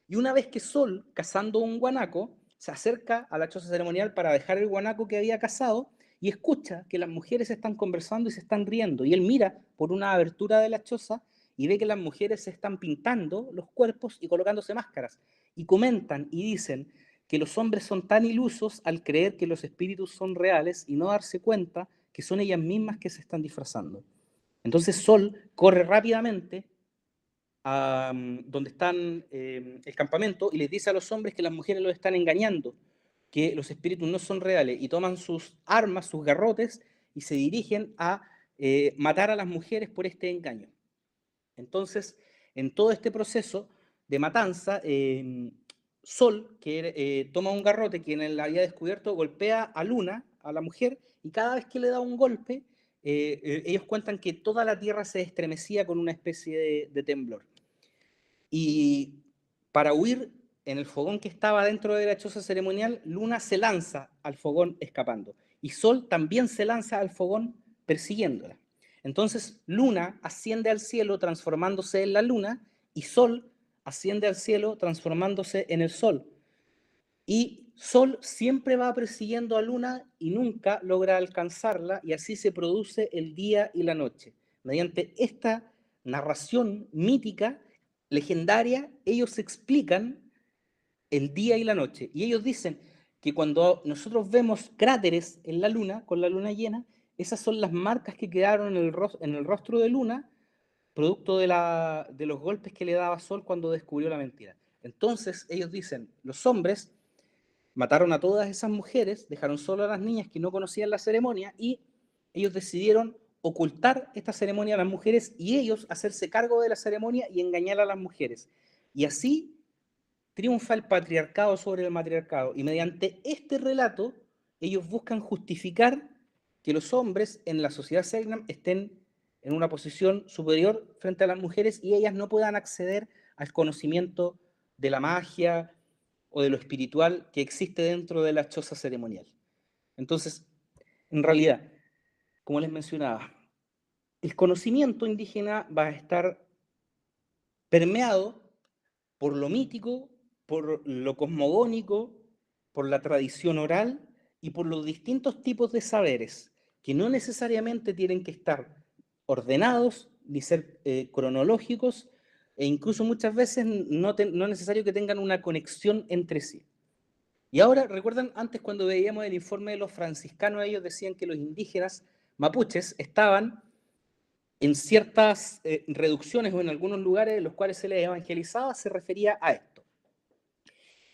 Y una vez que Sol, cazando un guanaco, se acerca a la choza ceremonial para dejar el guanaco que había cazado y escucha que las mujeres están conversando y se están riendo. Y él mira por una abertura de la choza y ve que las mujeres se están pintando los cuerpos y colocándose máscaras. Y comentan y dicen que los hombres son tan ilusos al creer que los espíritus son reales y no darse cuenta que son ellas mismas que se están disfrazando. Entonces Sol corre rápidamente a donde están el campamento y les dice a los hombres que las mujeres los están engañando, que los espíritus no son reales, y toman sus armas, sus garrotes, y se dirigen a matar a las mujeres por este engaño. Entonces, en todo este proceso de matanza, Sol, que toma un garrote, quien él había descubierto, golpea a Luna, a la mujer, y cada vez que le da un golpe, ellos cuentan que toda la tierra se estremecía con una especie de temblor. Y para huir en el fogón que estaba dentro de la choza ceremonial, Luna se lanza al fogón escapando. Y Sol también se lanza al fogón persiguiéndola. Entonces Luna asciende al cielo transformándose en la luna y Sol asciende al cielo transformándose en el sol. Y Sol siempre va persiguiendo a Luna y nunca logra alcanzarla, y así se produce el día y la noche. Mediante esta narración mítica, legendaria, ellos explican el día y la noche. Y ellos dicen que cuando nosotros vemos cráteres en la Luna, con la luna llena, esas son las marcas que quedaron en el rostro de Luna, producto de los golpes que le daba Sol cuando descubrió la mentira. Entonces ellos dicen, los hombres mataron a todas esas mujeres, dejaron solo a las niñas que no conocían la ceremonia, y ellos decidieron ocultar esta ceremonia a las mujeres y ellos hacerse cargo de la ceremonia y engañar a las mujeres. Y así triunfa el patriarcado sobre el matriarcado. Y mediante este relato, ellos buscan justificar que los hombres en la sociedad Selknam estén en una posición superior frente a las mujeres y ellas no puedan acceder al conocimiento de la magia o de lo espiritual que existe dentro de la choza ceremonial. Entonces, en realidad, como les mencionaba, el conocimiento indígena va a estar permeado por lo mítico, por lo cosmogónico, por la tradición oral y por los distintos tipos de saberes, que no necesariamente tienen que estar ordenados ni ser cronológicos, e incluso muchas veces no es necesario que tengan una conexión entre sí. Y ahora, ¿recuerdan antes cuando veíamos el informe de los franciscanos? Ellos decían que los indígenas mapuches estaban en ciertas reducciones o en algunos lugares en los cuales se les evangelizaba, se refería a esto.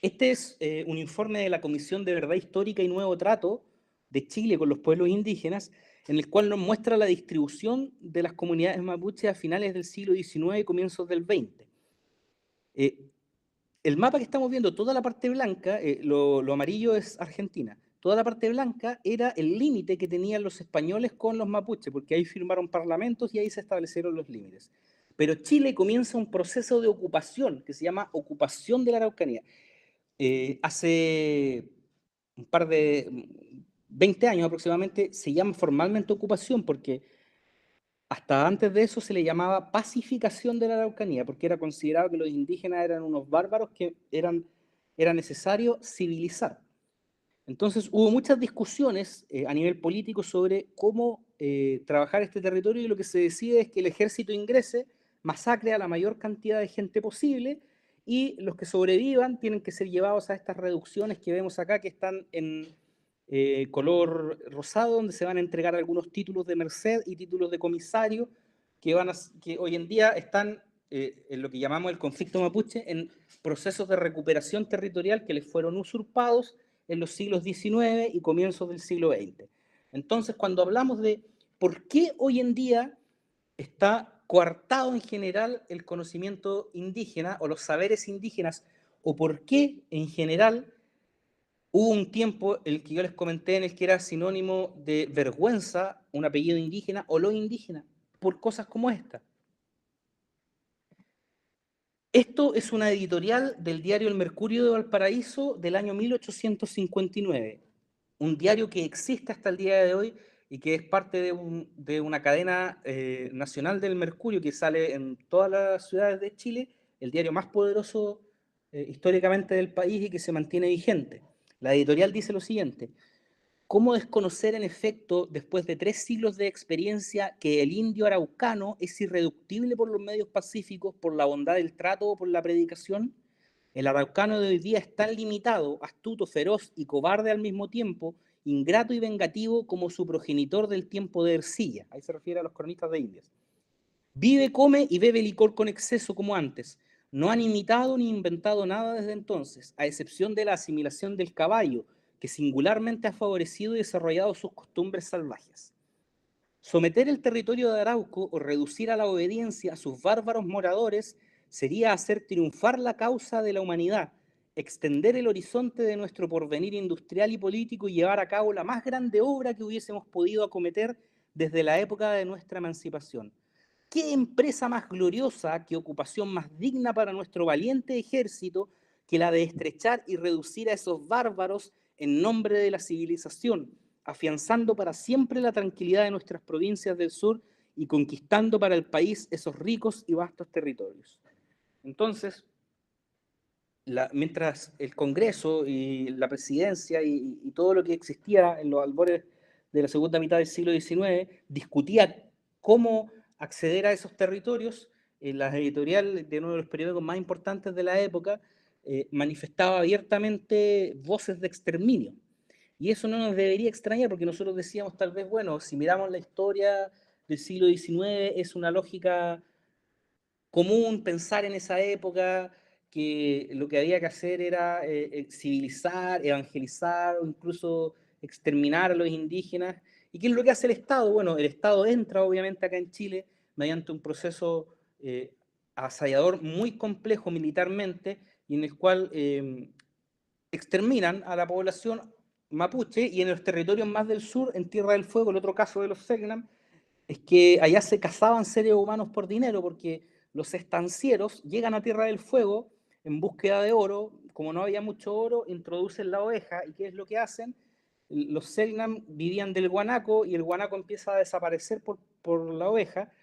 Este es un informe de la Comisión de Verdad Histórica y Nuevo Trato de Chile con los pueblos indígenas, en el cual nos muestra la distribución de las comunidades mapuches a finales del siglo XIX y comienzos del XX. El mapa que estamos viendo, toda la parte blanca, lo amarillo es Argentina, toda la parte blanca era el límite que tenían los españoles con los mapuches, porque ahí firmaron parlamentos y ahí se establecieron los límites. Pero Chile comienza un proceso de ocupación que se llama ocupación de la Araucanía. Hace un par de 20 años aproximadamente se llama formalmente ocupación, porque hasta antes de eso se le llamaba pacificación de la Araucanía, porque era considerado que los indígenas eran unos bárbaros que era necesario civilizar. Entonces hubo muchas discusiones a nivel político sobre cómo trabajar este territorio, y lo que se decide es que el ejército ingrese, masacre a la mayor cantidad de gente posible, y los que sobrevivan tienen que ser llevados a estas reducciones que vemos acá, que están en color rosado, donde se van a entregar algunos títulos de merced y títulos de comisario que hoy en día están en lo que llamamos el conflicto mapuche, en procesos de recuperación territorial que les fueron usurpados en los siglos XIX y comienzos del siglo XX. Entonces, cuando hablamos de por qué hoy en día está coartado en general el conocimiento indígena o los saberes indígenas, o por qué en general hubo un tiempo, el que yo les comenté, en el que era sinónimo de vergüenza un apellido indígena o lo indígena. por cosas como esta. Esto es una editorial del diario El Mercurio de Valparaíso del año 1859, un diario que existe hasta el día de hoy y que es parte de una cadena nacional del Mercurio que sale en todas las ciudades de Chile, el diario más poderoso históricamente del país y que se mantiene vigente. La editorial dice lo siguiente: ¿cómo desconocer en efecto, después de 3 siglos de experiencia, que el indio araucano es irreductible por los medios pacíficos, por la bondad del trato o por la predicación? El araucano de hoy día es tan limitado, astuto, feroz y cobarde al mismo tiempo, ingrato y vengativo como su progenitor del tiempo de Ercilla. Ahí se refiere a los cronistas de Indias. Vive, come y bebe licor con exceso como antes. No han imitado ni inventado nada desde entonces, a excepción de la asimilación del caballo, que singularmente ha favorecido y desarrollado sus costumbres salvajes. Someter el territorio de Arauco o reducir a la obediencia a sus bárbaros moradores sería hacer triunfar la causa de la humanidad, extender el horizonte de nuestro porvenir industrial y político y llevar a cabo la más grande obra que hubiésemos podido acometer desde la época de nuestra emancipación. ¿Qué empresa más gloriosa, qué ocupación más digna para nuestro valiente ejército que la de estrechar y reducir a esos bárbaros en nombre de la civilización, afianzando para siempre la tranquilidad de nuestras provincias del sur y conquistando para el país esos ricos y vastos territorios? Entonces, mientras el Congreso y la presidencia y todo lo que existía en los albores de la segunda mitad del siglo XIX discutía cómo acceder a esos territorios, la editorial de uno de los periódicos más importantes de la época manifestaba abiertamente voces de exterminio. Y eso no nos debería extrañar, porque nosotros decíamos tal vez, bueno, si miramos la historia del siglo XIX, es una lógica común pensar en esa época que lo que había que hacer era civilizar, evangelizar o incluso exterminar a los indígenas. ¿Y qué es lo que hace el Estado? Bueno, el Estado entra obviamente acá en Chile mediante un proceso avasallador muy complejo militarmente y en el cual exterminan a la población mapuche, y en los territorios más del sur, en Tierra del Fuego, el otro caso de los Selknam, es que allá se cazaban seres humanos por dinero, porque los estancieros llegan a Tierra del Fuego en búsqueda de oro. Como no había mucho oro, introducen la oveja. ¿Y qué es lo que hacen? Los Selknam vivían del guanaco y el guanaco empieza a desaparecer por la oveja,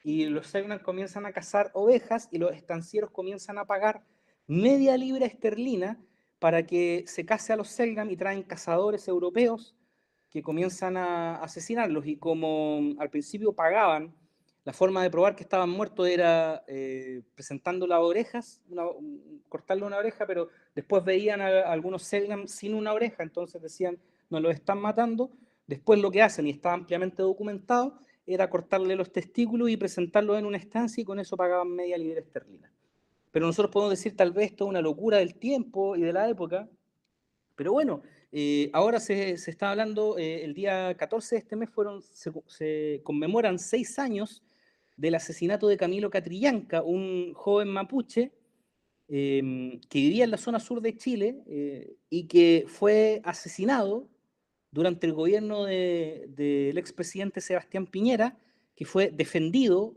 y los Selknam comienzan a cazar ovejas y los estancieros comienzan a pagar media libra esterlina para que se case a los Selknam, y traen cazadores europeos que comienzan a asesinarlos. Y como al principio pagaban, la forma de probar que estaban muertos era presentando las orejas, cortarle una oreja, pero después veían a algunos Selknam sin una oreja, entonces decían, nos los están matando. Después lo que hacen, y está ampliamente documentado, era cortarle los testículos y presentarlos en una estancia, y con eso pagaban media libra esterlina. Pero nosotros podemos decir, tal vez esto es una locura del tiempo y de la época, pero bueno, ahora se está hablando, el día 14 de este mes se conmemoran 6 años del asesinato de Camilo Catrillanca, un joven mapuche que vivía en la zona sur de Chile y que fue asesinado durante el gobierno del expresidente Sebastián Piñera, que fue defendido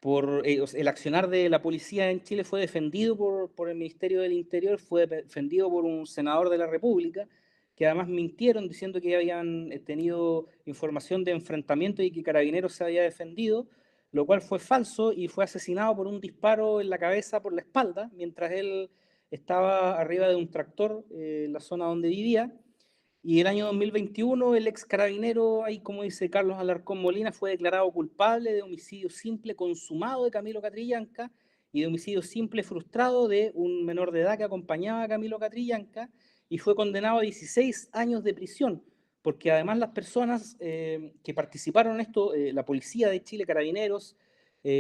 el accionar de la policía en Chile fue defendido por el Ministerio del Interior, fue defendido por un senador de la República, que además mintieron diciendo que habían tenido información de enfrentamiento y que Carabineros se había defendido, lo cual fue falso, y fue asesinado por un disparo en la cabeza por la espalda, mientras él estaba arriba de un tractor en la zona donde vivía. Y el año 2021 el ex carabinero, ahí como dice Carlos Alarcón Molina, fue declarado culpable de homicidio simple consumado de Camilo Catrillanca y de homicidio simple frustrado de un menor de edad que acompañaba a Camilo Catrillanca, y fue condenado a 16 años de prisión, porque además las personas que participaron en esto, la policía de Chile, Carabineros,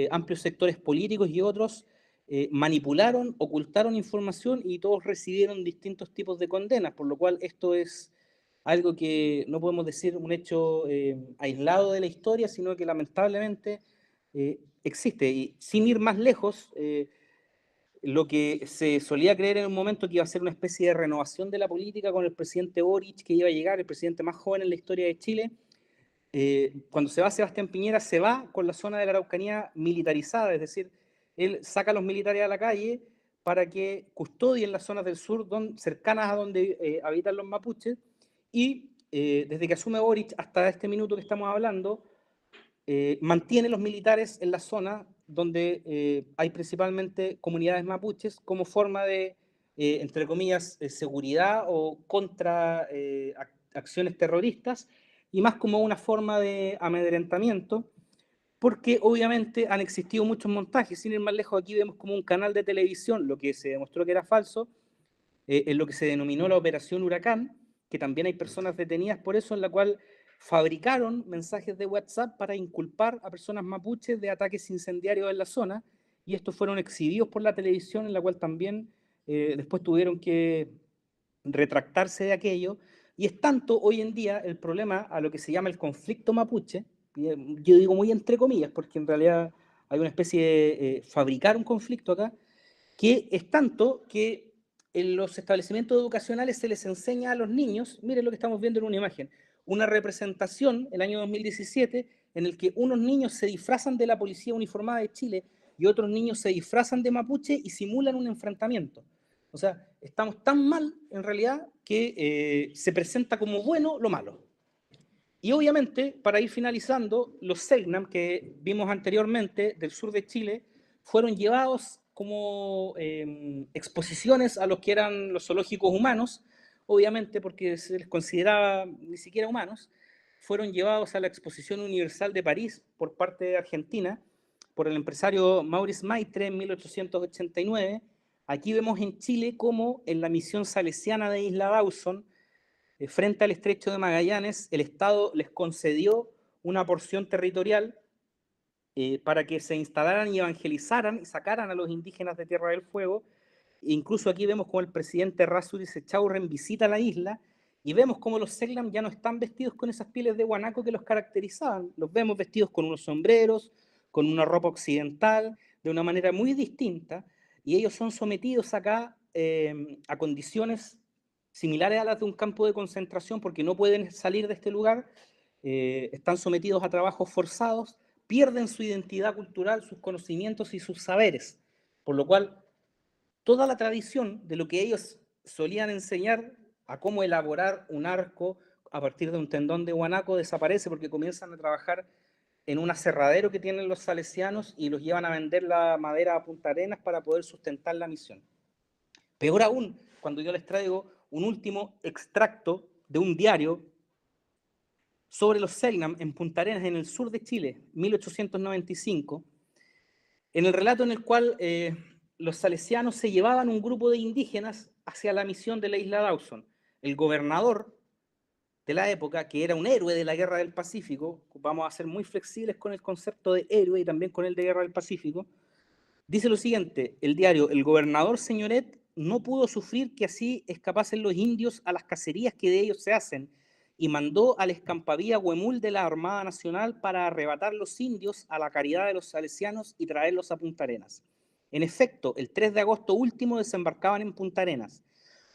amplios sectores políticos y otros, manipularon, ocultaron información, y todos recibieron distintos tipos de condenas, por lo cual esto es algo que no podemos decir un hecho aislado de la historia, sino que lamentablemente existe. Y sin ir más lejos, lo que se solía creer en un momento que iba a ser una especie de renovación de la política con el presidente Boric, que iba a llegar, el presidente más joven en la historia de Chile, cuando se va Sebastián Piñera, se va con la zona de la Araucanía militarizada, es decir, él saca a los militares a la calle para que custodien las zonas del sur cercanas a donde habitan los mapuches, y desde que asume Boric hasta este minuto que estamos hablando, mantiene los militares en la zona donde hay principalmente comunidades mapuches como forma de, entre comillas, seguridad o contra acciones terroristas, y más como una forma de amedrentamiento, porque obviamente han existido muchos montajes. Sin ir más lejos, aquí vemos como un canal de televisión, lo que se demostró que era falso, en lo que se denominó la Operación Huracán, que también hay personas detenidas por eso, en la cual fabricaron mensajes de WhatsApp para inculpar a personas mapuches de ataques incendiarios en la zona, y estos fueron exhibidos por la televisión, en la cual también después tuvieron que retractarse de aquello. Y es tanto hoy en día el problema a lo que se llama el conflicto mapuche, yo digo muy entre comillas, porque en realidad hay una especie de fabricar un conflicto acá, que es tanto que en los establecimientos educacionales se les enseña a los niños, miren lo que estamos viendo en una imagen, una representación el año 2017 en el que unos niños se disfrazan de la policía uniformada de Chile y otros niños se disfrazan de mapuche y simulan un enfrentamiento. O sea, estamos tan mal en realidad que se presenta como bueno lo malo. Y obviamente, para ir finalizando, los Selknam que vimos anteriormente del sur de Chile fueron llevados como exposiciones a los que eran los zoológicos humanos, obviamente porque se les consideraba ni siquiera humanos, fueron llevados a la Exposición Universal de París por parte de Argentina, por el empresario Maurice Maitre en 1889. Aquí vemos en Chile cómo en la misión salesiana de Isla Dawson, frente al estrecho de Magallanes, el Estado les concedió una porción territorial para que se instalaran y evangelizaran y sacaran a los indígenas de Tierra del Fuego. E incluso aquí vemos como el presidente Errázuriz Echaurren visita la isla y vemos como los Selknam ya no están vestidos con esas pieles de guanaco que los caracterizaban. Los vemos vestidos con unos sombreros, con una ropa occidental, de una manera muy distinta, y ellos son sometidos acá a condiciones similares a las de un campo de concentración porque no pueden salir de este lugar, están sometidos a trabajos forzados, pierden su identidad cultural, sus conocimientos y sus saberes, por lo cual toda la tradición de lo que ellos solían enseñar a cómo elaborar un arco a partir de un tendón de guanaco desaparece porque comienzan a trabajar en un aserradero que tienen los salesianos y los llevan a vender la madera a Punta Arenas para poder sustentar la misión. Peor aún, cuando yo les traigo un último extracto de un diario sobre los Selknam en Punta Arenas, en el sur de Chile, 1895, en el relato en el cual los salesianos se llevaban un grupo de indígenas hacia la misión de la isla Dawson. El gobernador de la época, que era un héroe de la Guerra del Pacífico, vamos a ser muy flexibles con el concepto de héroe y también con el de Guerra del Pacífico, dice lo siguiente, el diario: el gobernador Señoret no pudo sufrir que así escapasen los indios a las cacerías que de ellos se hacen, y mandó al escampavía Huemul de la Armada Nacional para arrebatar los indios a la caridad de los salesianos y traerlos a Punta Arenas. En efecto, el 3 de agosto último desembarcaban en Punta Arenas.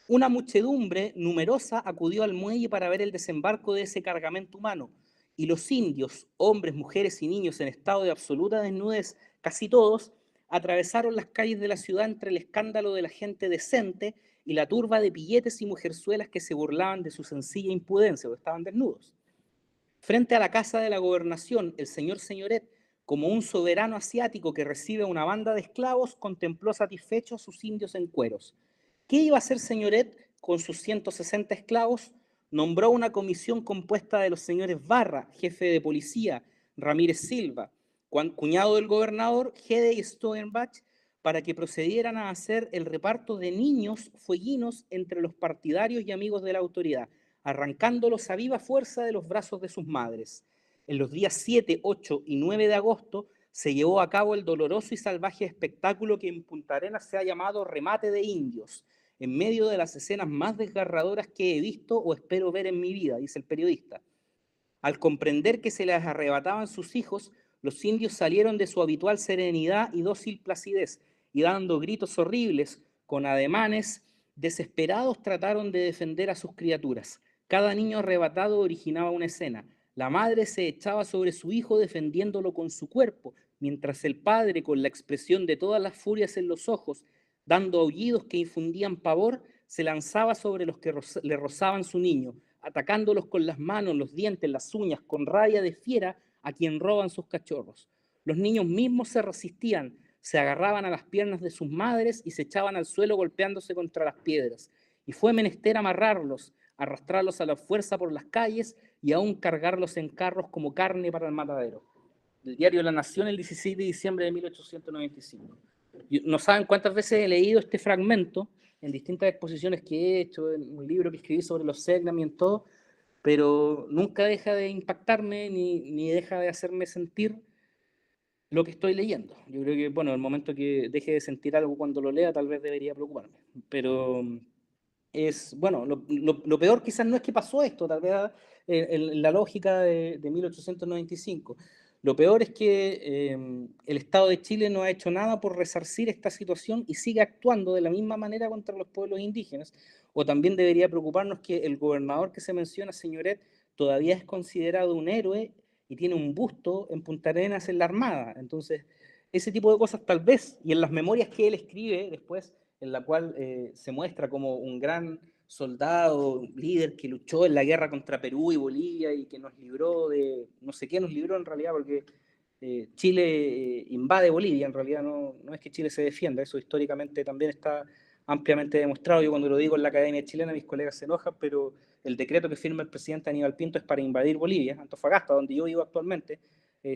Una muchedumbre numerosa acudió al muelle para ver el desembarco de ese cargamento humano, y los indios, hombres, mujeres y niños en estado de absoluta desnudez, casi todos, atravesaron las calles de la ciudad entre el escándalo de la gente decente y la turba de pilletes y mujerzuelas que se burlaban de su sencilla impudencia, porque estaban desnudos. Frente a la casa de la gobernación, el señor Señoret, como un soberano asiático que recibe a una banda de esclavos, contempló satisfecho a sus indios en cueros. ¿Qué iba a hacer Señoret con sus 160 esclavos? Nombró una comisión compuesta de los señores Barra, jefe de policía, Ramírez Silva, cuñado del gobernador, Gede y Stoenbach, para que procedieran a hacer el reparto de niños fueguinos entre los partidarios y amigos de la autoridad, arrancándolos a viva fuerza de los brazos de sus madres. En los días 7, 8 y 9 de agosto se llevó a cabo el doloroso y salvaje espectáculo que en Punta Arenas se ha llamado remate de indios, en medio de las escenas más desgarradoras que he visto o espero ver en mi vida, dice el periodista. Al comprender que se les arrebataban sus hijos, los indios salieron de su habitual serenidad y dócil placidez, y dando gritos horribles, con ademanes desesperados, trataron de defender a sus criaturas. Cada niño arrebatado originaba una escena. La madre se echaba sobre su hijo defendiéndolo con su cuerpo, mientras el padre, con la expresión de todas las furias en los ojos, dando aullidos que infundían pavor, se lanzaba sobre los que le rozaban su niño, atacándolos con las manos, los dientes, las uñas, con rabia de fiera a quien roban sus cachorros. Los niños mismos se resistían, se agarraban a las piernas de sus madres y se echaban al suelo golpeándose contra las piedras. Y fue menester amarrarlos, arrastrarlos a la fuerza por las calles y aún cargarlos en carros como carne para el matadero. Del diario La Nación, el 16 de diciembre de 1895. No saben cuántas veces he leído este fragmento en distintas exposiciones que he hecho, en un libro que escribí sobre los Segnam y en todo, pero nunca deja de impactarme ni deja de hacerme sentir lo que estoy leyendo. Yo creo que, bueno, el momento que deje de sentir algo cuando lo lea, tal vez debería preocuparme. Pero es, bueno, lo peor quizás no es que pasó esto, tal vez en la lógica de 1895. Lo peor es que el Estado de Chile no ha hecho nada por resarcir esta situación y sigue actuando de la misma manera contra los pueblos indígenas. O también debería preocuparnos que el gobernador que se menciona, Señoret, todavía es considerado un héroe y tiene un busto en Punta Arenas en la Armada. Entonces, ese tipo de cosas tal vez, y en las memorias que él escribe después, en la cual se muestra como un gran soldado, líder que luchó en la guerra contra Perú y Bolivia y que nos libró de, no sé qué nos libró en realidad, porque Chile invade Bolivia, en realidad no es que Chile se defienda, eso históricamente también está ampliamente demostrado. Yo cuando lo digo en la Academia Chilena, mis colegas se enojan, pero el decreto que firma el presidente Aníbal Pinto es para invadir Bolivia. Antofagasta, donde yo vivo actualmente,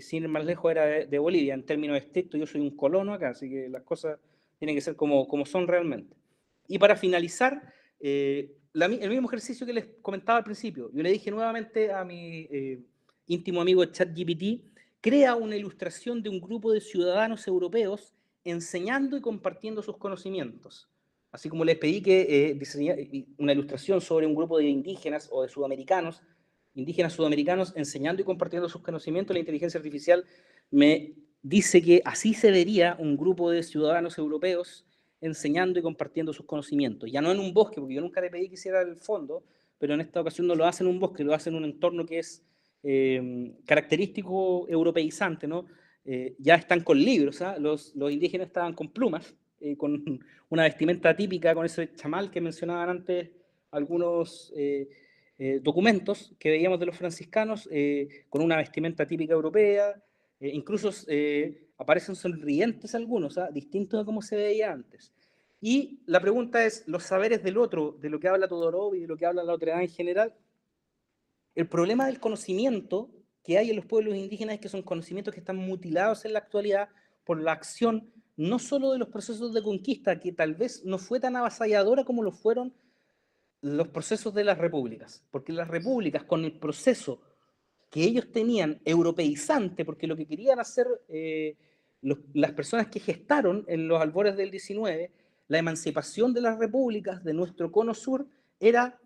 sin ir más lejos, era de Bolivia. En términos estrictos, yo soy un colono acá, así que las cosas tienen que ser como son realmente. Y para finalizar, el mismo ejercicio que les comentaba al principio, yo le dije nuevamente a mi íntimo amigo ChatGPT, crea una ilustración de un grupo de ciudadanos europeos enseñando y compartiendo sus conocimientos. Así como les pedí que diseñara una ilustración sobre un grupo de indígenas o de sudamericanos, indígenas sudamericanos enseñando y compartiendo sus conocimientos, la inteligencia artificial me dice que así se vería un grupo de ciudadanos europeos enseñando y compartiendo sus conocimientos. Ya no en un bosque, porque yo nunca le pedí que hiciera el fondo, pero en esta ocasión no lo hace en un bosque, lo hace en un entorno que es característico europeizante, ¿no? Ya están con libros, ¿eh? Los indígenas estaban con plumas, con una vestimenta típica, con ese chamal que mencionaban antes algunos documentos que veíamos de los franciscanos, con una vestimenta típica europea, incluso aparecen sonrientes algunos, ¿eh? Distintos a cómo se veía antes. Y la pregunta es, los saberes del otro, de lo que habla Todorov y de lo que habla la otredad en general, el problema del conocimiento que hay en los pueblos indígenas es que son conocimientos que están mutilados en la actualidad por la acción no solo de los procesos de conquista, que tal vez no fue tan avasalladora como lo fueron los procesos de las repúblicas, porque las repúblicas con el proceso que ellos tenían europeizante, porque lo que querían hacer las personas que gestaron en los albores del 19, la emancipación de las repúblicas de nuestro cono sur era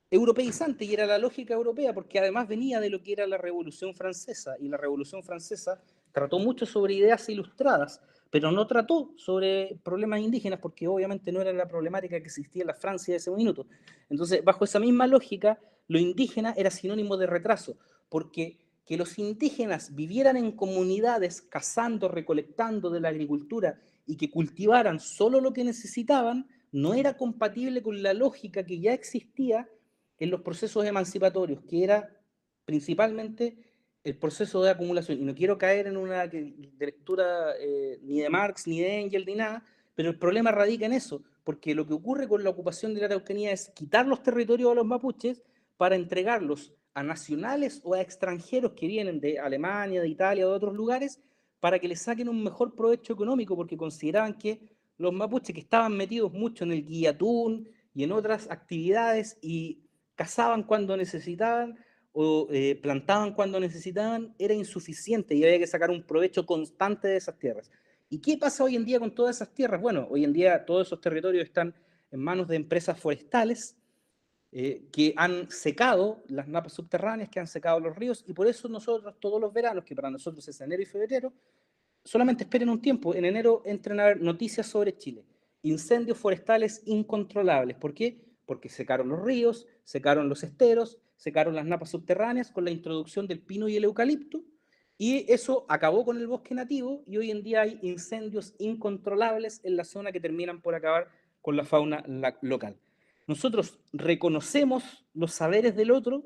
europeizante y era la lógica europea, porque además venía de lo que era la Revolución Francesa, y la Revolución Francesa trató mucho sobre ideas ilustradas, pero no trató sobre problemas indígenas, porque obviamente no era la problemática que existía en la Francia de ese minuto. Entonces, bajo esa misma lógica, lo indígena era sinónimo de retraso, porque que los indígenas vivieran en comunidades cazando, recolectando de la agricultura y que cultivaran solo lo que necesitaban, no era compatible con la lógica que ya existía en los procesos emancipatorios, que era principalmente el proceso de acumulación. Y no quiero caer en una lectura ni de Marx, ni de Engels, ni nada, pero el problema radica en eso, porque lo que ocurre con la ocupación de la Araucanía es quitar los territorios a los mapuches para entregarlos a nacionales o a extranjeros que vienen de Alemania, de Italia o de otros lugares, para que les saquen un mejor provecho económico, porque consideraban que los mapuches, que estaban metidos mucho en el guillatún y en otras actividades y cazaban cuando necesitaban o plantaban cuando necesitaban, era insuficiente y había que sacar un provecho constante de esas tierras. ¿Y qué pasa hoy en día con todas esas tierras? Bueno, hoy en día todos esos territorios están en manos de empresas forestales que han secado las napas subterráneas, que han secado los ríos, y por eso nosotros todos los veranos, que para nosotros es enero y febrero, solamente esperen un tiempo, en enero entren a ver noticias sobre Chile. Incendios forestales incontrolables. ¿Por qué? Porque secaron los ríos, secaron los esteros, secaron las napas subterráneas con la introducción del pino y el eucalipto, y eso acabó con el bosque nativo, y hoy en día hay incendios incontrolables en la zona que terminan por acabar con la fauna local. Nosotros reconocemos los saberes del otro,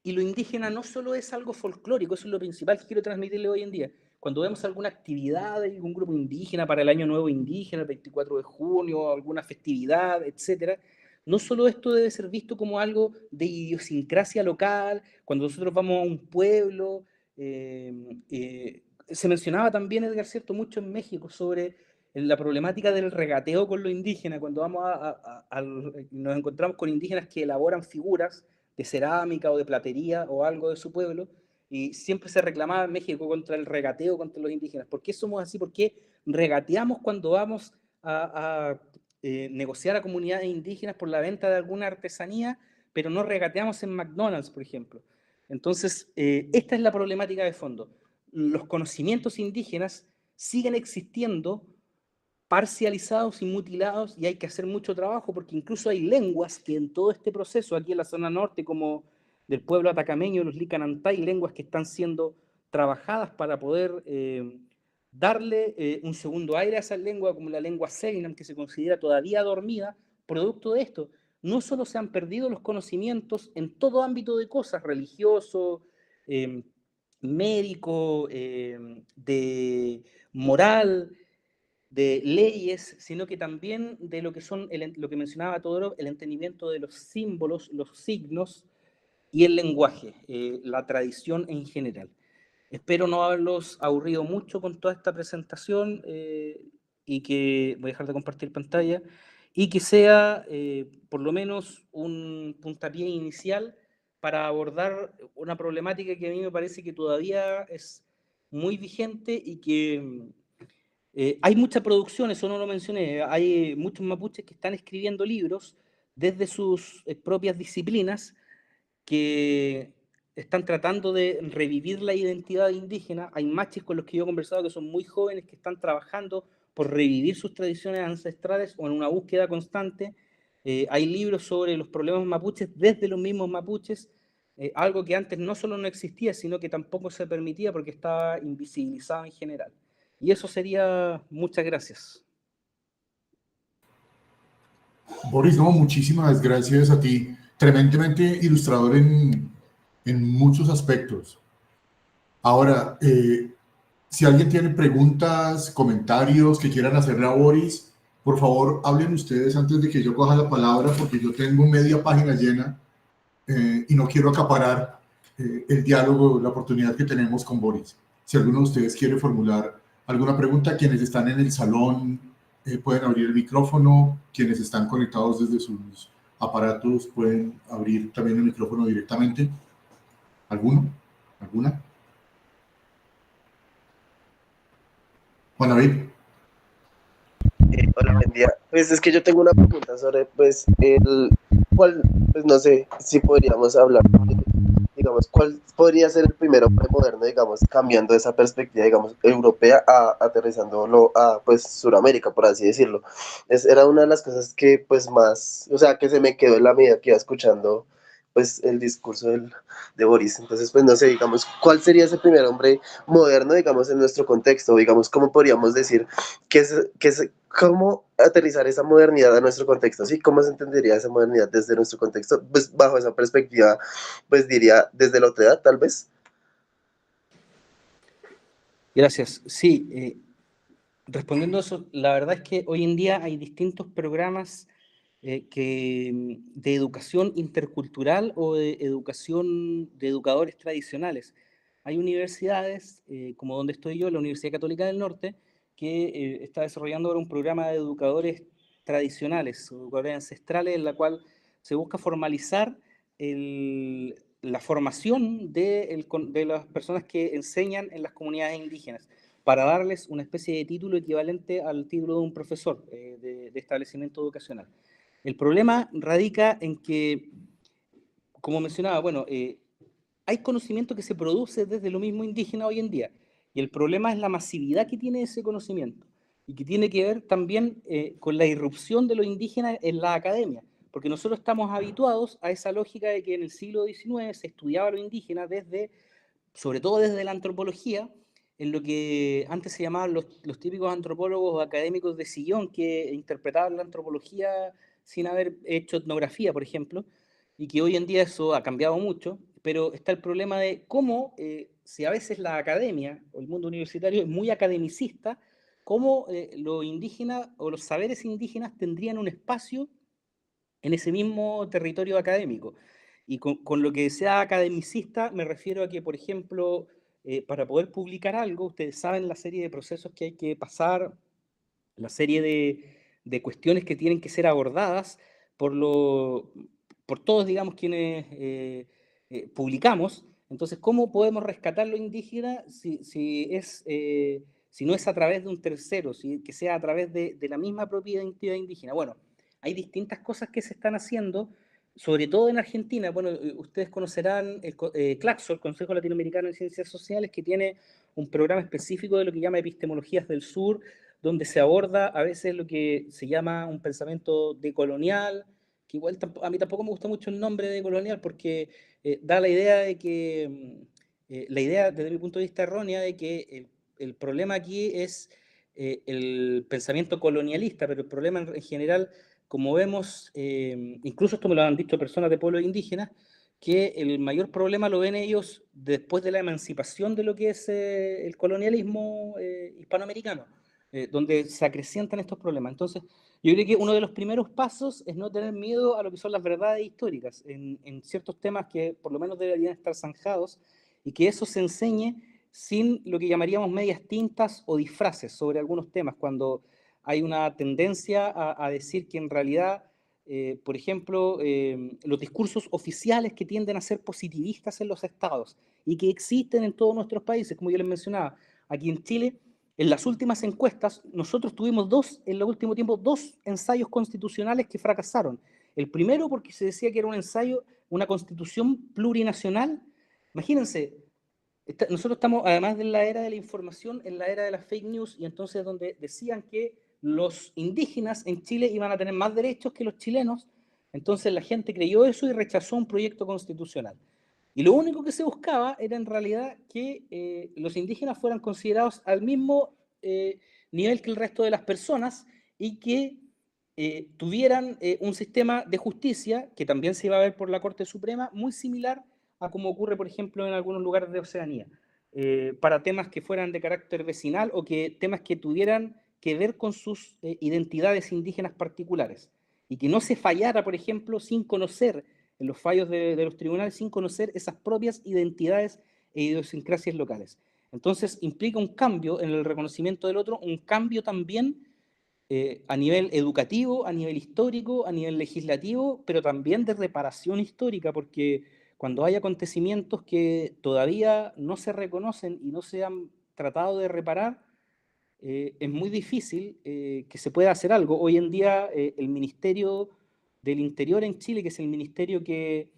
y lo indígena no solo es algo folclórico, eso es lo principal que quiero transmitirle hoy en día. Cuando vemos alguna actividad de algún grupo indígena para el Año Nuevo Indígena, el 24 de junio, alguna festividad, etcétera, no solo esto debe ser visto como algo de idiosincrasia local, cuando nosotros vamos a un pueblo, se mencionaba también, Edgar, cierto, mucho en México sobre la problemática del regateo con lo indígena, cuando vamos nos encontramos con indígenas que elaboran figuras de cerámica o de platería o algo de su pueblo, y siempre se reclamaba en México contra el regateo contra los indígenas. ¿Por qué somos así? ¿Por qué regateamos cuando vamos a negociar a comunidades indígenas por la venta de alguna artesanía, pero no regateamos en McDonald's, por ejemplo? Entonces, esta es la problemática de fondo. Los conocimientos indígenas siguen existiendo parcializados y mutilados, y hay que hacer mucho trabajo, porque incluso hay lenguas que en todo este proceso, aquí en la zona norte, como del pueblo atacameño, los Licanantay, lenguas que están siendo trabajadas para poder darle un segundo aire a esa lengua, como la lengua Selknam, que se considera todavía dormida, producto de esto. No solo se han perdido los conocimientos en todo ámbito de cosas, religioso, médico, de moral, de leyes, sino que también de lo que son, lo que mencionaba Todorov, el entendimiento de los símbolos, los signos y el lenguaje, la tradición en general. Espero no haberlos aburrido mucho con toda esta presentación, y que voy a dejar de compartir pantalla, y que sea por lo menos un puntapié inicial para abordar una problemática que a mí me parece que todavía es muy vigente y que hay mucha producción, eso no lo mencioné, hay muchos mapuches que están escribiendo libros desde sus propias disciplinas que están tratando de revivir la identidad indígena. Hay machis con los que yo he conversado que son muy jóvenes que están trabajando por revivir sus tradiciones ancestrales o en una búsqueda constante. Hay libros sobre los problemas mapuches desde los mismos mapuches, algo que antes no solo no existía, sino que tampoco se permitía porque estaba invisibilizado en general. Y eso sería, muchas gracias. Boris, no, muchísimas gracias a ti. Tremendamente ilustrador en muchos aspectos. Ahora, si alguien tiene preguntas, comentarios que quieran hacerle a Boris, por favor, hablen ustedes antes de que yo coja la palabra, porque yo tengo media página llena y no quiero acaparar el diálogo, la oportunidad que tenemos con Boris. Si alguno de ustedes quiere formular alguna pregunta, quienes están en el salón pueden abrir el micrófono, quienes están conectados desde sus aparatos pueden abrir también el micrófono directamente. ¿Alguno? ¿Alguna? Juan David. Hola, buen día. Pues es que yo tengo una pregunta sobre, pues, pues no sé si podríamos hablar, digamos, cuál podría ser el primer hombre moderno, digamos, cambiando esa perspectiva, digamos, europea aterrizándolo a, pues, Suramérica, por así decirlo. Era una de las cosas que, pues, más, o sea, que se me quedó en la medida que iba escuchando, pues, el discurso de Boris. Entonces, pues, no sé, digamos, ¿cuál sería ese primer hombre moderno, digamos, en nuestro contexto? Digamos, ¿cómo podríamos decir cómo aterrizar esa modernidad a nuestro contexto? ¿Sí? ¿Cómo se entendería esa modernidad desde nuestro contexto? Pues bajo esa perspectiva, pues diría desde la otra edad, tal vez. Gracias. Sí, respondiendo a eso, la verdad es que hoy en día hay distintos programas de educación intercultural o de educación de educadores tradicionales. Hay universidades, como donde estoy yo, la Universidad Católica del Norte, que está desarrollando ahora un programa de educadores tradicionales, educadores ancestrales, en la cual se busca formalizar la formación de las personas que enseñan en las comunidades indígenas, para darles una especie de título equivalente al título de un profesor de establecimiento educacional. El problema radica en que, como mencionaba, bueno, hay conocimiento que se produce desde lo mismo indígena hoy en día, y el problema es la masividad que tiene ese conocimiento, y que tiene que ver también con la irrupción de lo indígena en la academia, porque nosotros estamos habituados a esa lógica de que en el siglo XIX se estudiaba lo indígena sobre todo desde la antropología, en lo que antes se llamaban los típicos antropólogos o académicos de sillón que interpretaban la antropología sin haber hecho etnografía, por ejemplo, y que hoy en día eso ha cambiado mucho, pero está el problema de cómo, si a veces la academia o el mundo universitario es muy academicista, cómo lo indígena o los saberes indígenas tendrían un espacio en ese mismo territorio académico. Y con lo que sea academicista me refiero a que, por ejemplo, para poder publicar algo, ustedes saben la serie de procesos que hay que pasar, la serie de cuestiones que tienen que ser abordadas por todos, digamos, quienes publicamos. Entonces, ¿cómo podemos rescatar lo indígena si no es a través de un tercero, que sea a través de la misma propia identidad indígena? Bueno, hay distintas cosas que se están haciendo, sobre todo en Argentina. Bueno, ustedes conocerán el CLACSO, el Consejo Latinoamericano de Ciencias Sociales, que tiene un programa específico de lo que llama Epistemologías del Sur, donde se aborda a veces lo que se llama un pensamiento decolonial, que igual a mí tampoco me gusta mucho el nombre decolonial porque da la idea de que, la idea desde mi punto de vista errónea, de que el problema aquí es el pensamiento colonialista, pero el problema en general, como vemos, incluso esto me lo han dicho personas de pueblos indígenas, que el mayor problema lo ven ellos después de la emancipación de lo que es el colonialismo hispanoamericano, donde se acrecientan estos problemas. Entonces, yo creo que uno de los primeros pasos es no tener miedo a lo que son las verdades históricas en ciertos temas que por lo menos deberían estar zanjados, y que eso se enseñe sin lo que llamaríamos medias tintas o disfraces sobre algunos temas, cuando hay una tendencia a decir que en realidad, por ejemplo, los discursos oficiales que tienden a ser positivistas en los estados y que existen en todos nuestros países, como yo les mencionaba, aquí en Chile, en las últimas encuestas, nosotros tuvimos en el último tiempo, 2 ensayos constitucionales que fracasaron. El primero porque se decía que era un ensayo, una constitución plurinacional. Imagínense, nosotros estamos, además de la era de la información, en la era de las fake news, y entonces donde decían que los indígenas en Chile iban a tener más derechos que los chilenos, entonces la gente creyó eso y rechazó un proyecto constitucional. Y lo único que se buscaba era en realidad que los indígenas fueran considerados al mismo nivel que el resto de las personas y que tuvieran un sistema de justicia, que también se iba a ver por la Corte Suprema, muy similar a como ocurre, por ejemplo, en algunos lugares de Oceanía, para temas que fueran de carácter vecinal o temas que tuvieran que ver con sus identidades indígenas particulares, y que no se fallara, por ejemplo, sin conocer en los fallos de los tribunales, sin conocer esas propias identidades e idiosincrasias locales. Entonces implica un cambio en el reconocimiento del otro, un cambio también a nivel educativo, a nivel histórico, a nivel legislativo, pero también de reparación histórica, porque cuando hay acontecimientos que todavía no se reconocen y no se han tratado de reparar, es muy difícil que se pueda hacer algo. Hoy en día el Ministerio del Interior en Chile, que es el ministerio que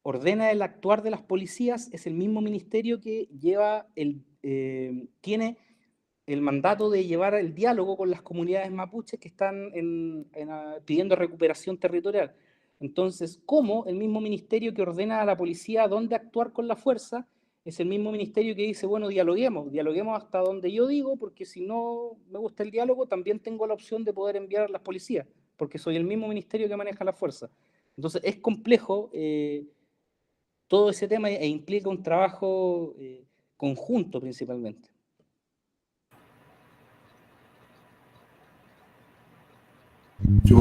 ordena el actuar de las policías, es el mismo ministerio que tiene el mandato de llevar el diálogo con las comunidades mapuches que están pidiendo recuperación territorial. Entonces, ¿cómo el mismo ministerio que ordena a la policía dónde actuar con la fuerza es el mismo ministerio que dice, bueno, dialoguemos hasta donde yo digo, porque si no me gusta el diálogo, también tengo la opción de poder enviar a las policías, porque soy el mismo ministerio que maneja la fuerza? Entonces, es complejo todo ese tema e implica un trabajo conjunto principalmente. Yo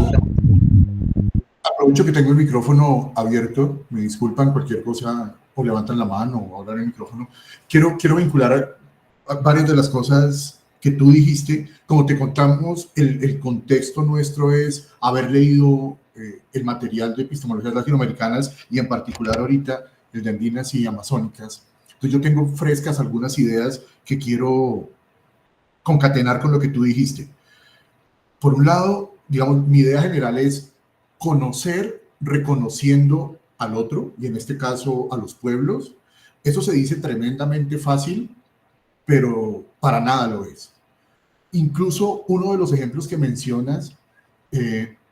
aprovecho que tengo el micrófono abierto, me disculpan cualquier cosa, o levantan la mano o hablan en el micrófono. Quiero vincular a varias de las cosas que tú dijiste. Como te contamos, el contexto nuestro es haber leído el material de epistemologías latinoamericanas y en particular ahorita el de andinas y amazónicas. Entonces yo tengo frescas algunas ideas que quiero concatenar con lo que tú dijiste. Por un lado, digamos, mi idea general es conocer reconociendo al otro, y en este caso a los pueblos. Eso se dice tremendamente fácil, pero para nada lo es. Incluso uno de los ejemplos que mencionas,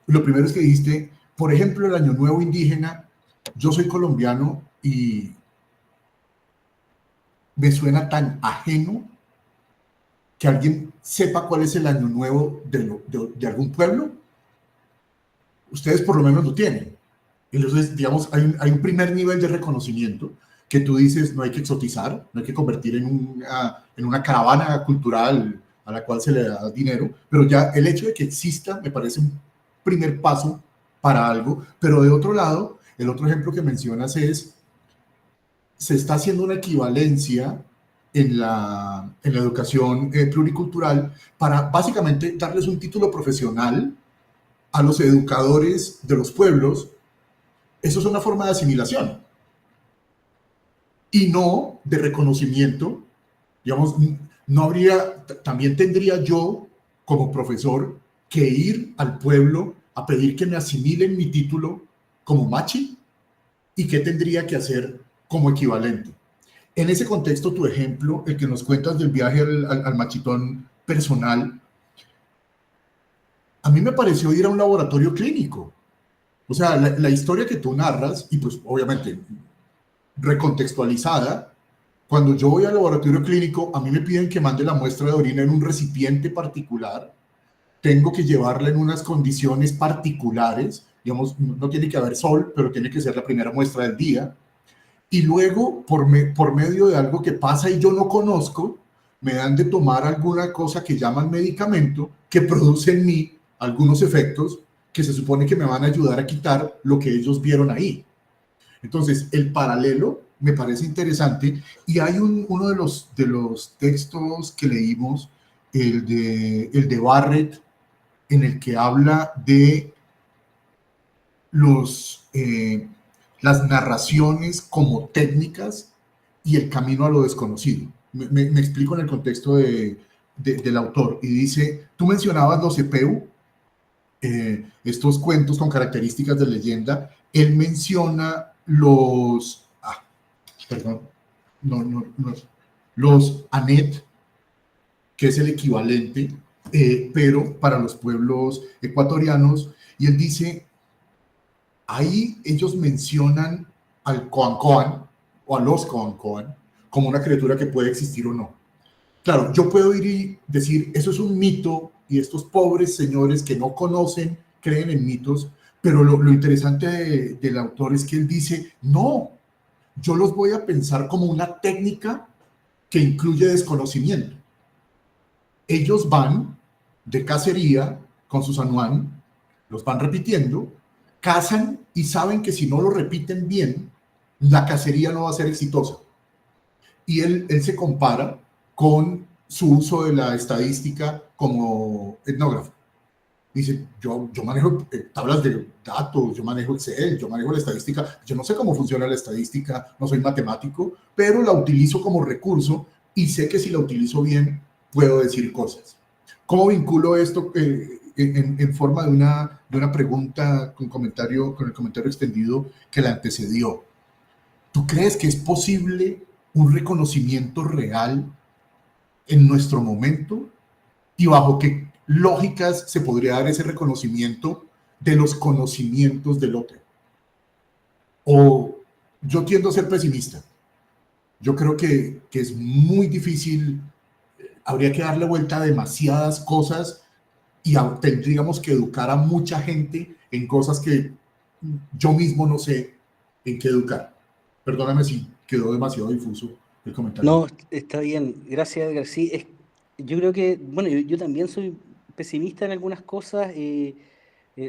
lo primero es que dijiste, por ejemplo, el Año Nuevo indígena, yo soy colombiano y me suena tan ajeno que alguien sepa cuál es el Año Nuevo de algún pueblo. Ustedes por lo menos lo tienen. Entonces, digamos, hay un primer nivel de reconocimiento que tú dices no hay que exotizar, no hay que convertir en una caravana cultural a la cual se le da dinero, pero ya el hecho de que exista me parece un primer paso para algo. Pero de otro lado, el otro ejemplo que mencionas es, se está haciendo una equivalencia en la educación pluricultural para básicamente darles un título profesional a los educadores de los pueblos. Eso es una forma de asimilación y no de reconocimiento. Digamos, no habría, también tendría yo como profesor que ir al pueblo a pedir que me asimilen mi título como machi, y qué tendría que hacer como equivalente. En ese contexto, tu ejemplo, el que nos cuentas del viaje al machitón personal, a mí me pareció ir a un laboratorio clínico. O sea, la historia que tú narras, y pues obviamente recontextualizada, cuando yo voy al laboratorio clínico, a mí me piden que mande la muestra de orina en un recipiente particular, tengo que llevarla en unas condiciones particulares, digamos, no tiene que haber sol, pero tiene que ser la primera muestra del día, y luego, por medio de algo que pasa y yo no conozco, me dan de tomar alguna cosa que llaman medicamento, que produce en mí algunos efectos que se supone que me van a ayudar a quitar lo que ellos vieron ahí. Entonces, el paralelo me parece interesante, y hay uno de los textos que leímos, el de Barrett, en el que habla de las narraciones como técnicas y el camino a lo desconocido. Me explico en el contexto del autor, y dice, tú mencionabas los EPU, estos cuentos con características de leyenda. Él menciona perdón, no, los ANET, que es el equivalente, pero para los pueblos ecuatorianos, y él dice, ahí ellos mencionan al Coancoan o a los Coancoan como una criatura que puede existir o no. Claro, yo puedo ir y decir, eso es un mito, y estos pobres señores que no conocen creen en mitos, pero lo interesante del autor es que él dice, no, yo los voy a pensar como una técnica que incluye desconocimiento. Ellos van de cacería con sus anuán, los van repitiendo, cazan y saben que si no lo repiten bien, la cacería no va a ser exitosa. Y él se compara con su uso de la estadística como etnógrafo. Dice, yo manejo tablas de datos, yo manejo Excel, yo manejo la estadística, yo no sé cómo funciona la estadística, no soy matemático, pero la utilizo como recurso y sé que si la utilizo bien, puedo decir cosas. ¿Cómo vinculo esto en forma de una pregunta con el comentario extendido que la antecedió? ¿Tú crees que es posible un reconocimiento real en nuestro momento? ¿Y bajo qué lógicas se podría dar ese reconocimiento de los conocimientos del otro? O yo tiendo a ser pesimista. Yo creo que es muy difícil, habría que darle vuelta a demasiadas cosas, y tendríamos que educar a mucha gente en cosas que yo mismo no sé en qué educar. Perdóname si quedó demasiado difuso el comentario. No, está bien. Gracias, Edgar. Sí, yo creo que, bueno, yo también soy pesimista en algunas cosas,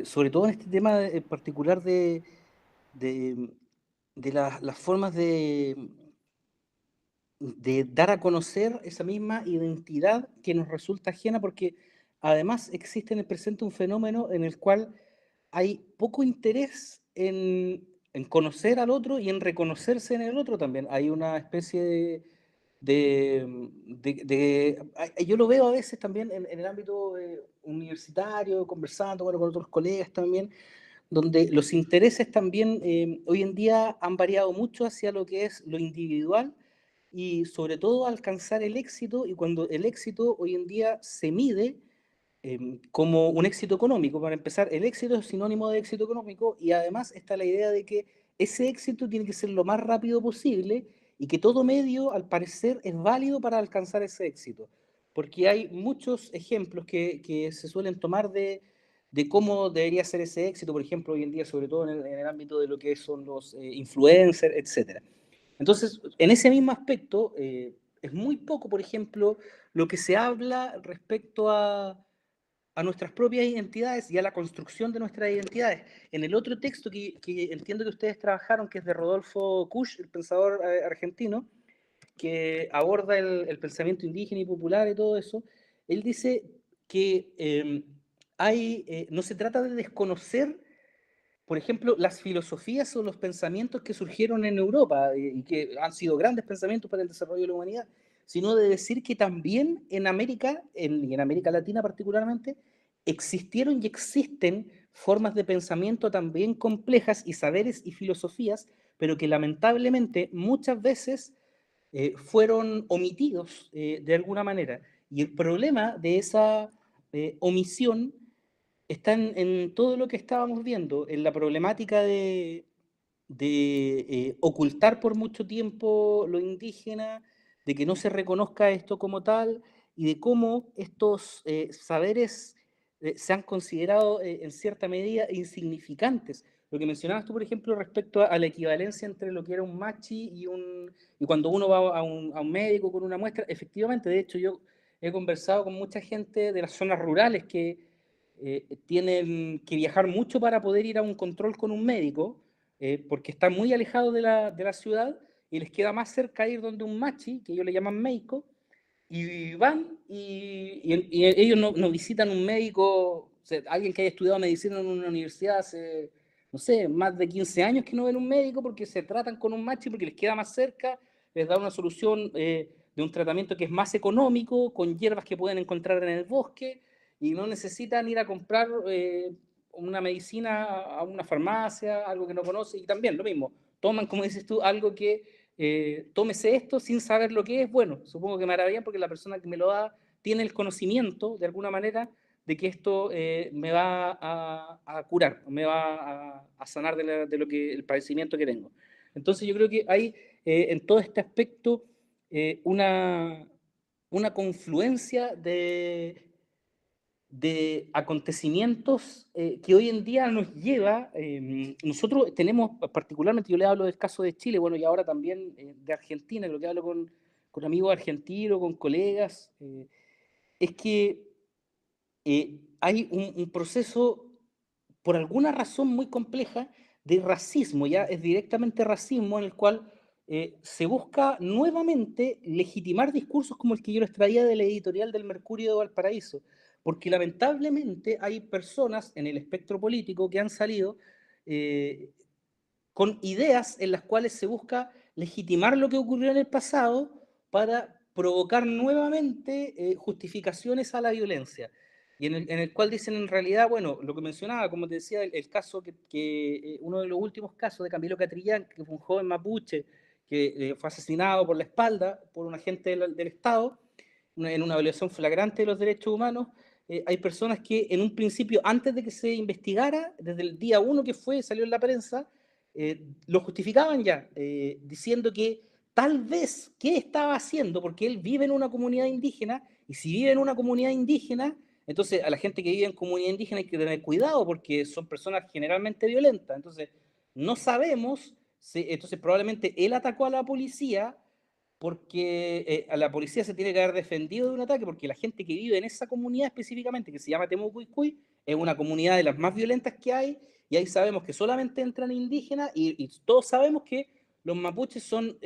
sobre todo en este tema en particular de, de las formas de dar a conocer esa misma identidad que nos resulta ajena, porque además existe en el presente un fenómeno en el cual hay poco interés en conocer al otro y en reconocerse en el otro también. Hay una especie yo lo veo a veces también en el ámbito universitario, conversando, bueno, con otros colegas también, donde los intereses también hoy en día han variado mucho hacia lo que es lo individual y sobre todo alcanzar el éxito, y cuando el éxito hoy en día se mide como un éxito económico. Para empezar, el éxito es sinónimo de éxito económico y además está la idea de que ese éxito tiene que ser lo más rápido posible y que todo medio, al parecer, es válido para alcanzar ese éxito. Porque hay muchos ejemplos que se suelen tomar de cómo debería ser ese éxito, por ejemplo, hoy en día, sobre todo en el ámbito de lo que son los influencers, etc. Entonces, en ese mismo aspecto, es muy poco, por ejemplo, lo que se habla respecto a nuestras propias identidades y a la construcción de nuestras identidades. En el otro texto que entiendo que ustedes trabajaron, que es de Rodolfo Kusch, el pensador argentino, que aborda el pensamiento indígena y popular y todo eso, él dice que no se trata de desconocer, por ejemplo, las filosofías o los pensamientos que surgieron en Europa y que han sido grandes pensamientos para el desarrollo de la humanidad, sino de decir que también en América, y en América Latina particularmente, existieron y existen formas de pensamiento también complejas y saberes y filosofías, pero que lamentablemente muchas veces fueron omitidos de alguna manera. Y el problema de esa omisión está en todo lo que estábamos viendo, en la problemática de ocultar por mucho tiempo lo indígena, de que no se reconozca esto como tal y de cómo estos saberes se han considerado en cierta medida insignificantes. Lo que mencionabas tú, por ejemplo, respecto a la equivalencia entre lo que era un machi y cuando uno va a un médico con una muestra, efectivamente, de hecho yo he conversado con mucha gente de las zonas rurales que tienen que viajar mucho para poder ir a un control con un médico, porque están muy alejados de la ciudad y les queda más cerca ir donde un machi, que ellos le llaman médico, y van y ellos no visitan un médico, o sea, alguien que haya estudiado medicina en una universidad hace, no sé, más de 15 años que no ven un médico porque se tratan con un machi porque les queda más cerca, les da una solución de un tratamiento que es más económico, con hierbas que pueden encontrar en el bosque y no necesitan ir a comprar una medicina a una farmacia, algo que no conoce, y también lo mismo, toman, como dices tú, algo que tómese esto sin saber lo que es, bueno, supongo que me hará bien porque la persona que me lo da tiene el conocimiento, de alguna manera, de que esto me va a curar, me va a sanar de lo que, el padecimiento que tengo. Entonces yo creo que hay en todo este aspecto una confluencia de acontecimientos que hoy en día nos lleva, nosotros tenemos particularmente, yo le hablo del caso de Chile, bueno, y ahora también de Argentina, lo que hablo con amigos argentinos, con colegas, es que hay un proceso, por alguna razón muy compleja, de racismo, ya es directamente racismo en el cual se busca nuevamente legitimar discursos como el que yo les traía de la editorial del Mercurio de Valparaíso, porque lamentablemente hay personas en el espectro político que han salido eh, con ideas en las cuales se busca legitimar lo que ocurrió en el pasado para provocar nuevamente justificaciones a la violencia. Y en el cual dicen en realidad, bueno, lo que mencionaba, como te decía, el caso uno de los últimos casos de Camilo Catrillan, que fue un joven mapuche que fue asesinado por la espalda por un agente del Estado en una violación flagrante de los derechos humanos. Hay personas que en un principio, antes de que se investigara, desde el día 1 que salió en la prensa, lo justificaban ya, diciendo que tal vez, ¿qué estaba haciendo? Porque él vive en una comunidad indígena, y si vive en una comunidad indígena, entonces a la gente que vive en comunidad indígena hay que tener cuidado, porque son personas generalmente violentas. Entonces, no sabemos, entonces probablemente él atacó a la policía, porque a la policía se tiene que haber defendido de un ataque, porque la gente que vive en esa comunidad específicamente, que se llama Temucuicui, es una comunidad de las más violentas que hay, y ahí sabemos que solamente entran indígenas, y todos sabemos que los mapuches son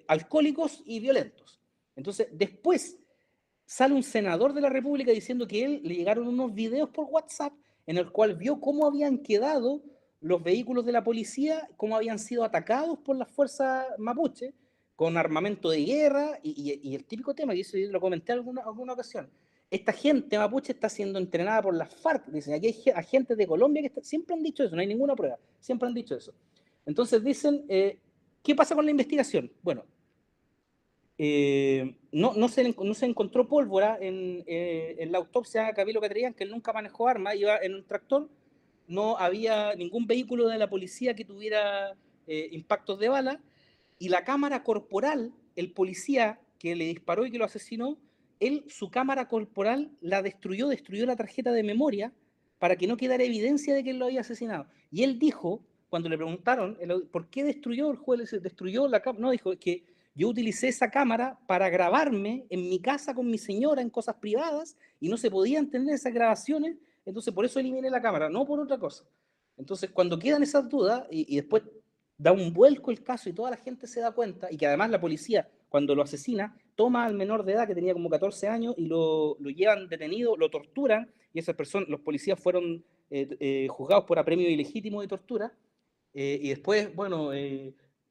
alcohólicos y violentos. Entonces, después sale un senador de la República diciendo que él le llegaron unos videos por WhatsApp en el cual vio cómo habían quedado los vehículos de la policía, cómo habían sido atacados por las fuerzas mapuche, con armamento de guerra, y el típico tema, que eso yo lo comenté en alguna ocasión. Esta gente mapuche está siendo entrenada por las FARC. Dicen, aquí hay agentes de Colombia que siempre han dicho eso, no hay ninguna prueba, siempre han dicho eso. Entonces dicen, ¿qué pasa con la investigación? Bueno, no se encontró pólvora en la autopsia a Camilo Catrillan, que él nunca manejó armas, iba en un tractor, no había ningún vehículo de la policía que tuviera impactos de bala, y la cámara corporal, el policía que le disparó y que lo asesinó, él su cámara corporal la destruyó la tarjeta de memoria para que no quedara evidencia de que él lo había asesinado. Y él dijo, cuando le preguntaron, ¿por qué destruyó el juez? ¿Destruyó la cámara? No, dijo que yo utilicé esa cámara para grabarme en mi casa con mi señora en cosas privadas y no se podían tener esas grabaciones, entonces por eso eliminé la cámara, no por otra cosa. Entonces, cuando quedan esas dudas y después da un vuelco el caso y toda la gente se da cuenta, y que además la policía, cuando lo asesina, toma al menor de edad, que tenía como 14 años, y lo llevan detenido, lo torturan, y esas personas, los policías fueron juzgados por apremio ilegítimo de tortura, y después, bueno,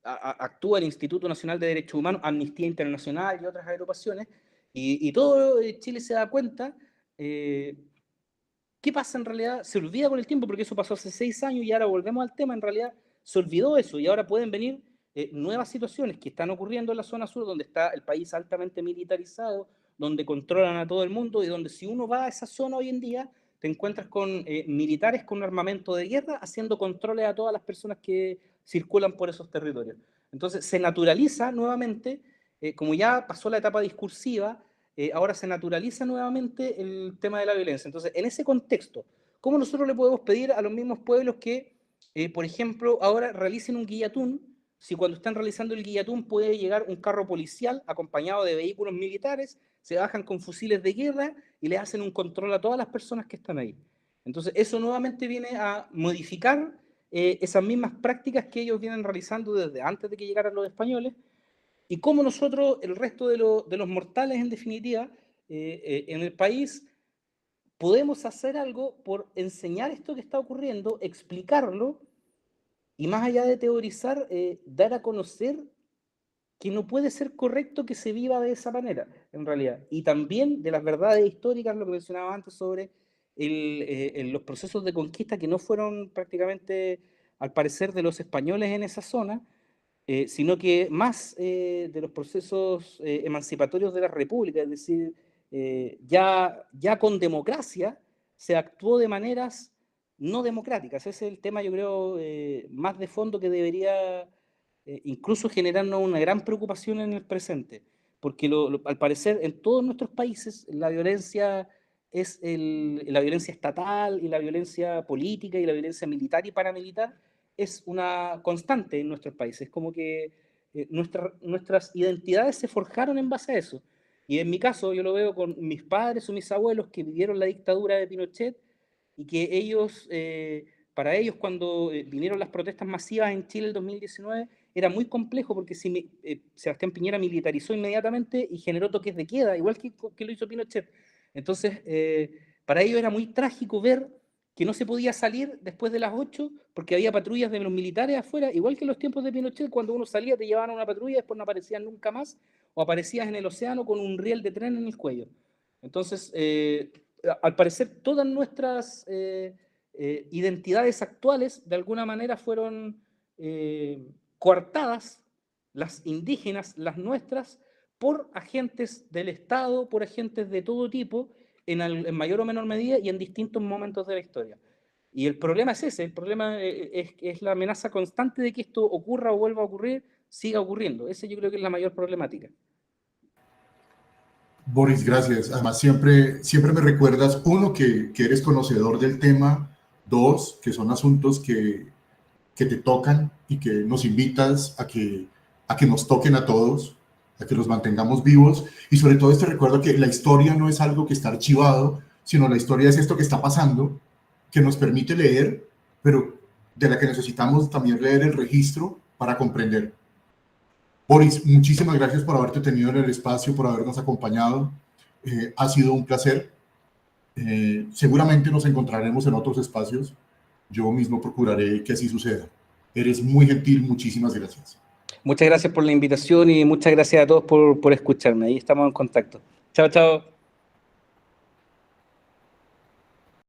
actúa el Instituto Nacional de Derechos Humanos, Amnistía Internacional y otras agrupaciones, y todo Chile se da cuenta. ¿Qué pasa en realidad? Se olvida con el tiempo, porque eso pasó hace 6 años y ahora volvemos al tema. En realidad se olvidó eso y ahora pueden venir nuevas situaciones que están ocurriendo en la zona sur, donde está el país altamente militarizado, donde controlan a todo el mundo y donde si uno va a esa zona hoy en día, te encuentras con militares con armamento de guerra haciendo controles a todas las personas que circulan por esos territorios. Entonces se naturaliza nuevamente, como ya pasó la etapa discursiva, ahora se naturaliza nuevamente el tema de la violencia. Entonces, en ese contexto, ¿cómo nosotros le podemos pedir a los mismos pueblos que, por ejemplo, ahora realicen un guillatún, si cuando están realizando el guillatún puede llegar un carro policial acompañado de vehículos militares, se bajan con fusiles de guerra y le hacen un control a todas las personas que están ahí? Entonces, eso nuevamente viene a modificar esas mismas prácticas que ellos vienen realizando desde antes de que llegaran los españoles, y cómo nosotros, el resto de los mortales, en definitiva, en el país, podemos hacer algo por enseñar esto que está ocurriendo, explicarlo, y más allá de teorizar, dar a conocer que no puede ser correcto que se viva de esa manera, en realidad. Y también de las verdades históricas, lo que mencionaba antes sobre los procesos de conquista que no fueron prácticamente, al parecer, de los españoles en esa zona, sino que más de los procesos emancipatorios de la República, es decir, ya con democracia se actuó de maneras no democráticas. Ese es el tema, yo creo, más de fondo que debería incluso generarnos una gran preocupación en el presente, porque al parecer en todos nuestros países la violencia es la violencia estatal y la violencia política y la violencia militar y paramilitar es una constante en nuestros países. Es como que nuestras identidades se forjaron en base a eso. Y en mi caso, yo lo veo con mis padres o mis abuelos que vivieron la dictadura de Pinochet y que ellos, para ellos, cuando vinieron las protestas masivas en Chile en 2019, era muy complejo porque Sebastián Piñera militarizó inmediatamente y generó toques de queda, igual que lo hizo Pinochet. Entonces, para ellos era muy trágico ver que no se podía salir después de las 8 porque había patrullas de los militares afuera, igual que en los tiempos de Pinochet, cuando uno salía te llevaban a una patrulla y después no aparecían nunca más, o aparecías en el océano con un riel de tren en el cuello. Entonces, al parecer todas nuestras identidades actuales de alguna manera fueron coartadas, las indígenas, las nuestras, por agentes del Estado, por agentes de todo tipo, en mayor o menor medida y en distintos momentos de la historia. Y el problema es ese, el problema es la amenaza constante de que esto ocurra o vuelva a ocurrir, siga ocurriendo. Ese yo creo que es la mayor problemática. Boris, gracias. Además, siempre me recuerdas, uno, que eres conocedor del tema, dos, que son asuntos que te tocan y que nos invitas a que nos toquen a todos, a que los mantengamos vivos, y sobre todo este recuerdo que la historia no es algo que está archivado, sino la historia es esto que está pasando, que nos permite leer, pero de la que necesitamos también leer el registro para comprender. Boris, muchísimas gracias por haberte tenido en el espacio, por habernos acompañado. Ha sido un placer. Seguramente nos encontraremos en otros espacios. Yo mismo procuraré que así suceda. Eres muy gentil, muchísimas gracias. Muchas gracias por la invitación y muchas gracias a todos por escucharme. Ahí estamos en contacto. Chao, chao.